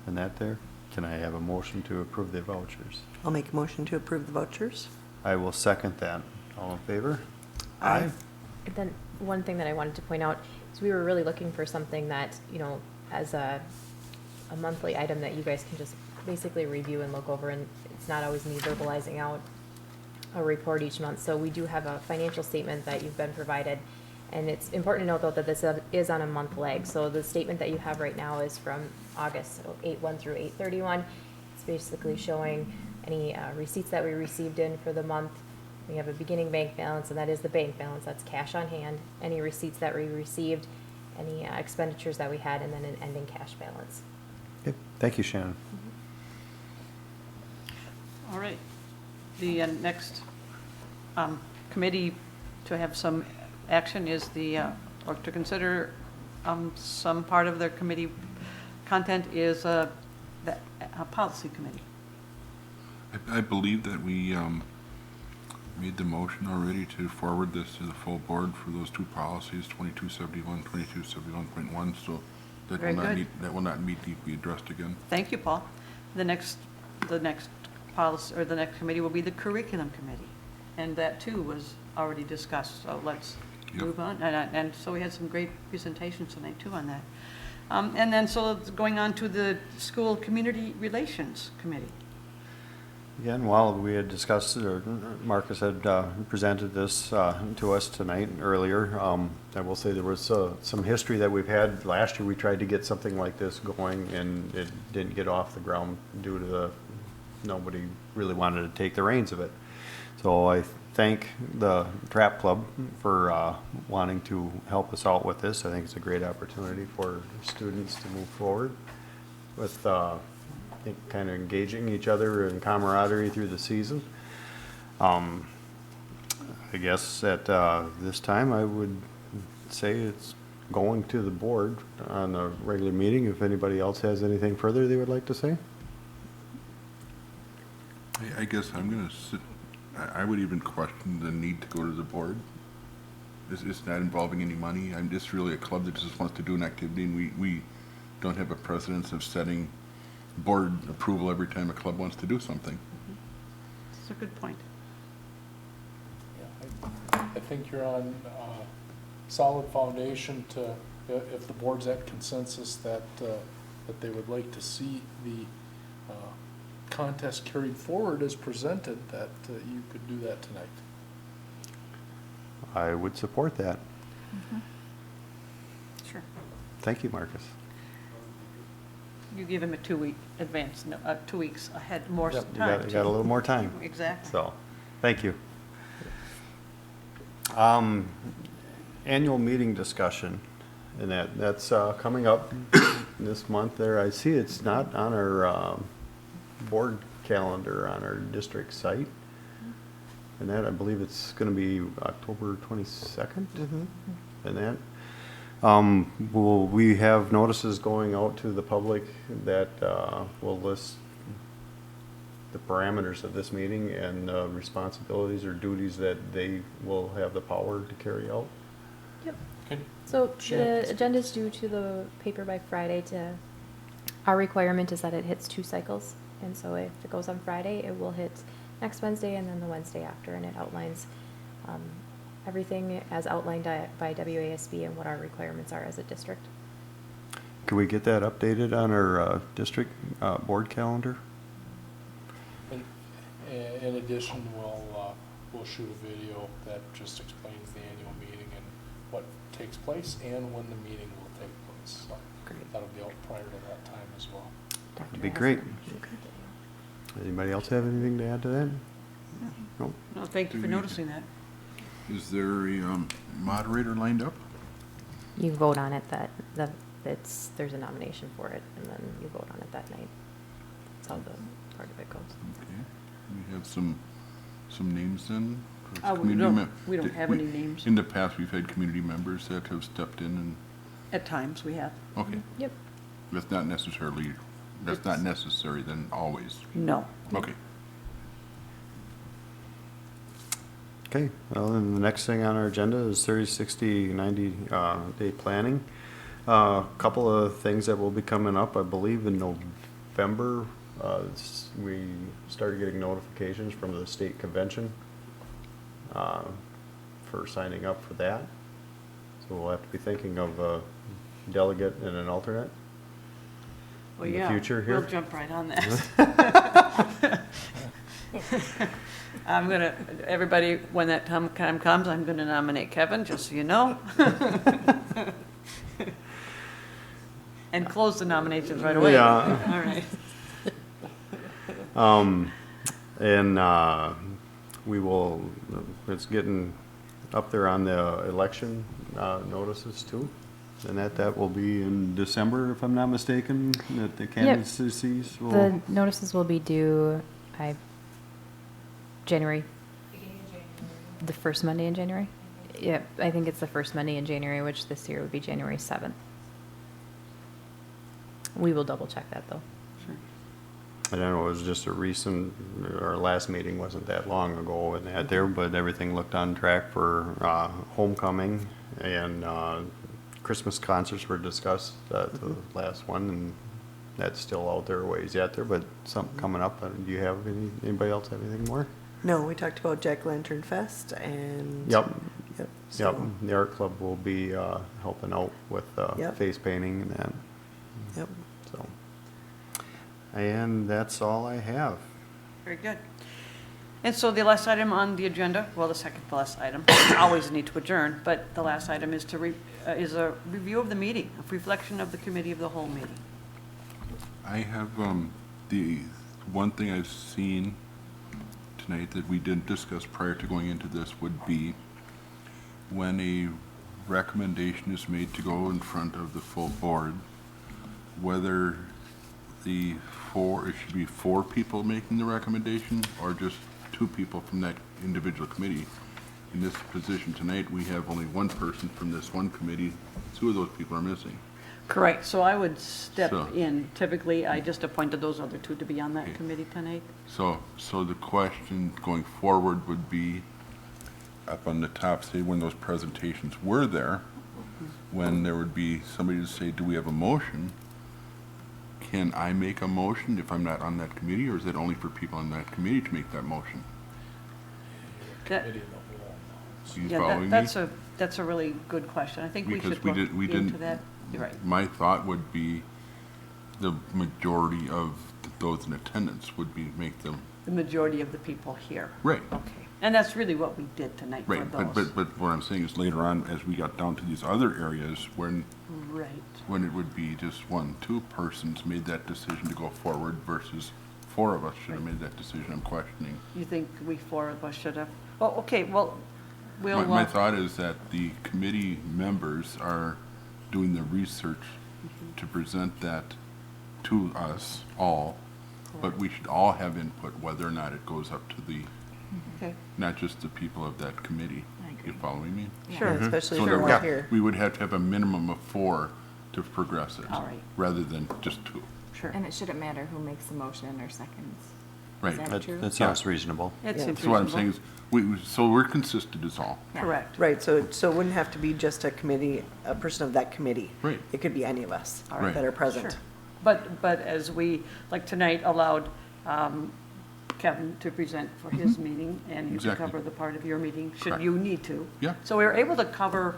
and that there? Can I have a motion to approve the vouchers? I'll make a motion to approve the vouchers. I will second that. All in favor? Aye. And then one thing that I wanted to point out is we were really looking for something that, as a monthly item that you guys can just basically review and look over, and it's not always me verbalizing out a report each month. So we do have a financial statement that you've been provided, And it's important to note, though, that this is on a month lag. So the statement that you have right now is from August, so 8/1 through 8/31. It's basically showing any receipts that we received in for the month. We have a beginning bank balance, and that is the bank balance. That's cash on hand. Any receipts that we received, any expenditures that we had, and then an ending cash balance. Okay, thank you, Shannon. All right. The next committee to have some action is or to consider some part of their committee content is the policy committee. I believe that we made the motion already to forward this to the full board for those two policies, 2271, 2271.1, so that Very will not good. need to be addressed again. Thank you, Paul. The next policy, or the next committee will be the curriculum committee. And that too was already discussed, so let's move on. And so we had some great presentations tonight too on that. And then so it's going on to the school community relations committee. Again, while we had discussed, or Marcus had presented this to us tonight earlier, I will say there was some history that we've had. Last year we tried to get something like this going and it didn't get off the ground due to nobody really wanted to take the reins of it. So I thank the Trap Club for wanting to help us out with this. I think it's a great opportunity for students to move forward with kind of engaging each other in camaraderie through the season. I guess at this time I would say it's going to the board on a regular meeting. If anybody else has anything further they would like to say. I guess I'm going to sit. I would even question the need to go to the board. It's not involving any money. I'm just really a club that just wants to do an activity, and we don't have a precedence of setting board approval every time a club wants to do something. That's a good point. Yeah, I think you're on solid foundation to, if the board's at consensus that they would like to see the contest carried forward as presented, that you could do that tonight. I would support that. Sure. Thank you, Marcus. You give him a 2-week advance, 2 weeks ahead, more Yep, time. you got a little more time. Exactly. So, thank you. Annual meeting discussion, and that's coming up this month there. I see it's not on our board calendar on our district site. And that, I believe it's going to be October 22nd. And that. We have notices going out to the public that will list the parameters of this meeting and responsibilities or duties that they will have the power to carry out. Yep. Can So Shannon- the agenda is due to the paper by Friday. Our requirement is that it hits 2 cycles. And so if it goes on Friday, it will hit next Wednesday and then the Wednesday after. And it outlines everything as outlined by WASB and what our requirements are as a district. Can we get that updated on our district board calendar? In addition, we'll shoot a video that just explains the annual meeting and what takes place and when the meeting will take place. So that'll be out prior to that time as well. That'd be great. Anybody else have anything to add to that? No. No, thank you for noticing that. Is there a moderator lined up? You vote on it there's a nomination for it, and then you vote on it that night. That's how the part of it goes. Okay. We have some names then? We don't have any names. In the past, we've had community members that have stepped in and. At times, we have. Okay. Yep. That's not necessary then always? No. Okay. Okay, well, then the next thing on our agenda is 30, 60, 90 day planning. A couple of things that will be coming up, I believe in November, we started getting notifications from the state convention for signing up for that. So we'll have to be thinking of a delegate and an alternate in the future here. We'll jump right on that. I'm gonna, everybody, when that time comes, I'm gonna nominate Kevin, just so you know. And close the nominations right away. Yeah. All right. And we will, it's getting up there on the election notices too. And that will be in December, if I'm not mistaken, that the candidacies will. The notices will be due January. The first Monday in January? Yeah, I think it's the first Monday in January, which this year would be January 7th. We will double check that though. I don't know, it was just a recent, our last meeting wasn't that long ago and that there, but everything looked on track for homecoming, and Christmas concerts were discussed at the last one, and that's still out there a ways yet there, but something coming up. Do you have anybody else have anything more? No, we talked about Jack Lantern Fest and. Yep. Yep. Yep, So, the art club will be helping out with Yep. face painting and that. Yep. So, and that's all I have. Very good. And so the last item on the agenda, well, the second to last item, always need to adjourn, but the last item is is a review of the meeting, a reflection of the committee of the whole meeting. I have, the one thing I've seen tonight that we didn't discuss prior to going into this would be when a recommendation is made to go in front of the full board, whether it should be 4 people making the recommendation or just 2 people from that individual committee. In this position tonight, we have only 1 person from this one committee. 2 of those people are missing. Correct, so I would step So- in. Typically, I just appointed those other 2 to be on that Okay. committee tonight. So the question going forward would be, up on the top, say when those presentations were there, when there would be somebody to say, do we have a motion? Can I make a motion if I'm not on that committee, or is it only for people on that committee to make that motion? That- You Yeah, following me? that's a really good question. I think we Because should we look didn't- we into didn't- that. You're right. My thought would be the majority of those in attendance would be, make them, The majority of the people here. right. Okay, and that's really what we did tonight for Right, those. but what I'm saying is later on, as we got down to these other areas, when it would be just 1, 2 persons made that decision to go forward versus 4 of us should have made that decision, I'm questioning. You think we 4 of us should have? Well, okay, well, we'll. My thought is that the committee members are doing the research to present that to us all, but we should all have input whether or not it goes up to the, Okay. not just the people of that committee. You following me? Sure, especially So if there you're would- not here. We would have to have a minimum of 4 to progress it. All right. Rather than just 2. Sure. And it shouldn't matter who makes the motion or seconds. Right. Is that That true? that sounds reasonable. It seems So what I'm reasonable. saying is, so we're consistent is all. Correct. Right, so it wouldn't have to be just a committee, a person of that committee. Right. It could be any of us Right. that are present. Sure. But as we, like tonight, allowed Kevin to present for his meeting, and you to Exactly. cover the part of your meeting, should Correct. you need to. Yeah. So we were able to cover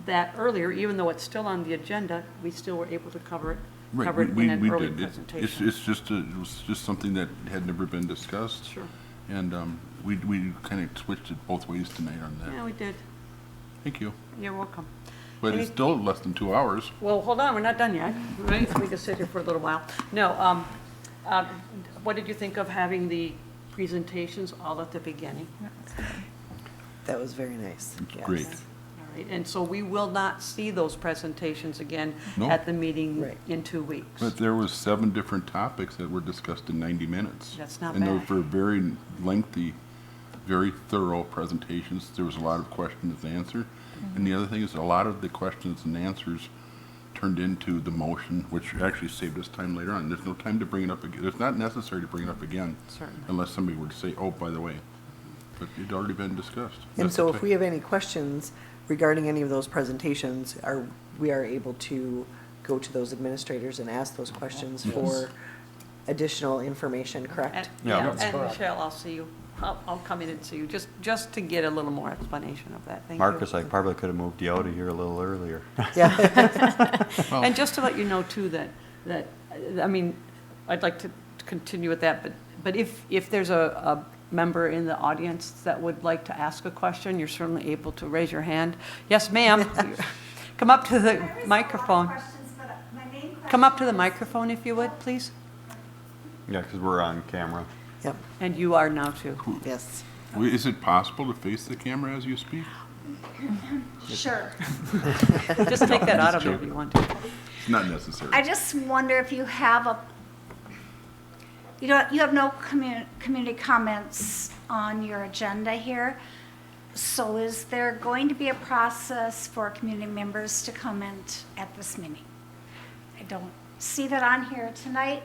that earlier, even though it's still on the agenda, we still were able to cover it Right, in an we early did. presentation. It was just something that had never been discussed. Sure. And we kind of switched it both ways tonight on that. Yeah, we did. Thank you. You're welcome. But Any- it's still less than 2 hours. Well, hold on, we're not done yet, right? We can sit here for a little while. No, what did you think of having the presentations all at the beginning? That was very nice. Yes. Great. All right, and so we will not see those presentations again No. at the meeting Right. in 2 weeks. But there was 7 different topics that were discussed in 90 minutes. That's not And bad. those were very lengthy, very thorough presentations. There was a lot of questions to answer. And the other thing is, a lot of the questions and answers turned into the motion, which actually saved us time later on. There's no time to bring it up again. It's not necessary to bring it up again. Certainly. Unless somebody were to say, oh, by the way. But it'd already been discussed. And That's so the if we have any questions regarding any of those presentations, we are able to go to those administrators and ask those questions for additional information, correct? And, Yeah. yeah, and Michelle, I'll see you. I'll come in and see you, just to get a little more explanation of that. Thank you. Marcus, I probably could have moved you out of here a little earlier. Yeah. And just to let you know too, that, I mean, I'd like to continue with that, but if there's a member in the audience that would like to ask a question, you're certainly able to raise your hand. Yes, ma'am. Come up to the microphone. Come up to the microphone if you would, please. Yeah, because we're on camera. Yep. And you are now too. Yes. Is it possible to face the camera as you speak? Sure. Just take that out of it if you want to. It's not necessary. I just wonder if you have you have no community comments on your agenda here. So is there going to be a process for community members to comment at this meeting? I don't see that on here tonight.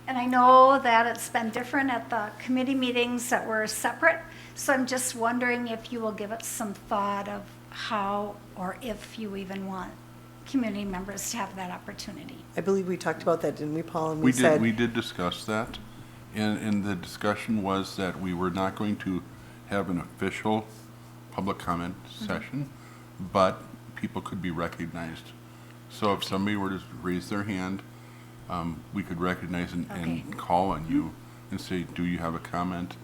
And I know that it's been different at the committee meetings that were separate. So I'm just wondering if you will give it some thought of how or if you even want community members to have that opportunity. I believe we talked about that, didn't we, Paul? And We said, did discuss that, and the discussion was that we were not going to have an official public comment session, but people could be recognized. So if somebody were to raise their hand, we could recognize and call on you and say, do you have a comment?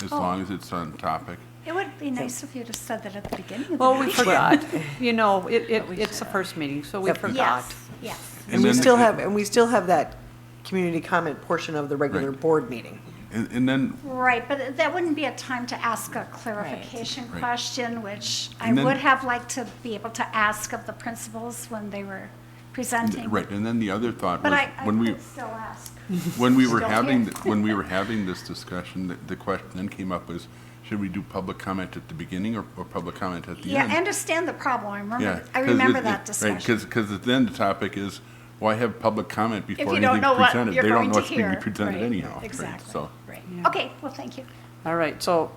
As long as it's on topic. It would be nice if you'd have said that at the beginning of the Well, we meeting. forgot. You know, it's the first meeting, so we forgot. Yes. And we still have that community comment portion of the regular board meeting. And then, Right, but that wouldn't be a time to ask a clarification Right. question, which I And then- would have liked to be able to ask of the principals when they were presenting. right, and then the other thought But was, I when we, could still ask. when we were Still having, can. when we were having this discussion, the question then came up was, should we do public comment at the beginning or public comment at the Yeah, end? I understand the problem. I Yeah, remember that discussion. Because then the topic is, why have public comment before you don't anything's know what presented? you're They don't going know to what's being hear. presented Right, anyhow. right? exactly. So, Right. Okay, well, thank you. All right, so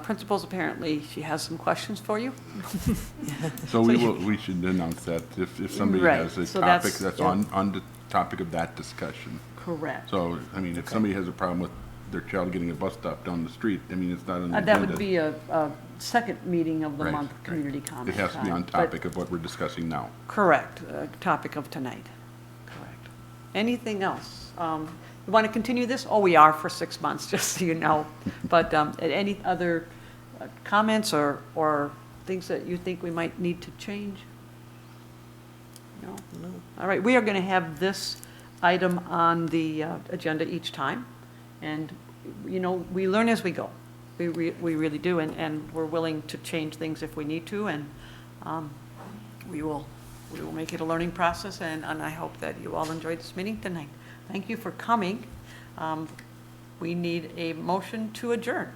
principals, apparently she has some questions for you. so we should announce that if somebody Right, has a so topic that's- that's yeah. on the topic of that discussion. Correct. So, I mean, if somebody has a problem with their child getting a bus stop down the street, I mean, it's not on the agenda. That would be a second meeting of the Right, month, right. community comment. It has to be on but- topic of what we're discussing now. Correct, topic of tonight. Correct. Anything else? You want to continue this? Oh, we are for 6 months, just so you know. But any other comments or things that you think we might need to change? No? All right, we are going to have this item on the agenda each time. And, you know, we learn as we go. We really do, and we're willing to change things if we need to, and we will make it a learning process, and I hope that you all enjoyed this meeting tonight. Thank you for coming. We need a motion to adjourn.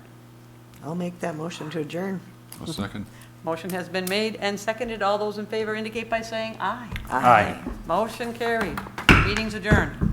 I'll make that motion to adjourn. A second. Motion has been made and seconded. All those in favor indicate by saying aye. Aye. Motion carried. Meeting's adjourned.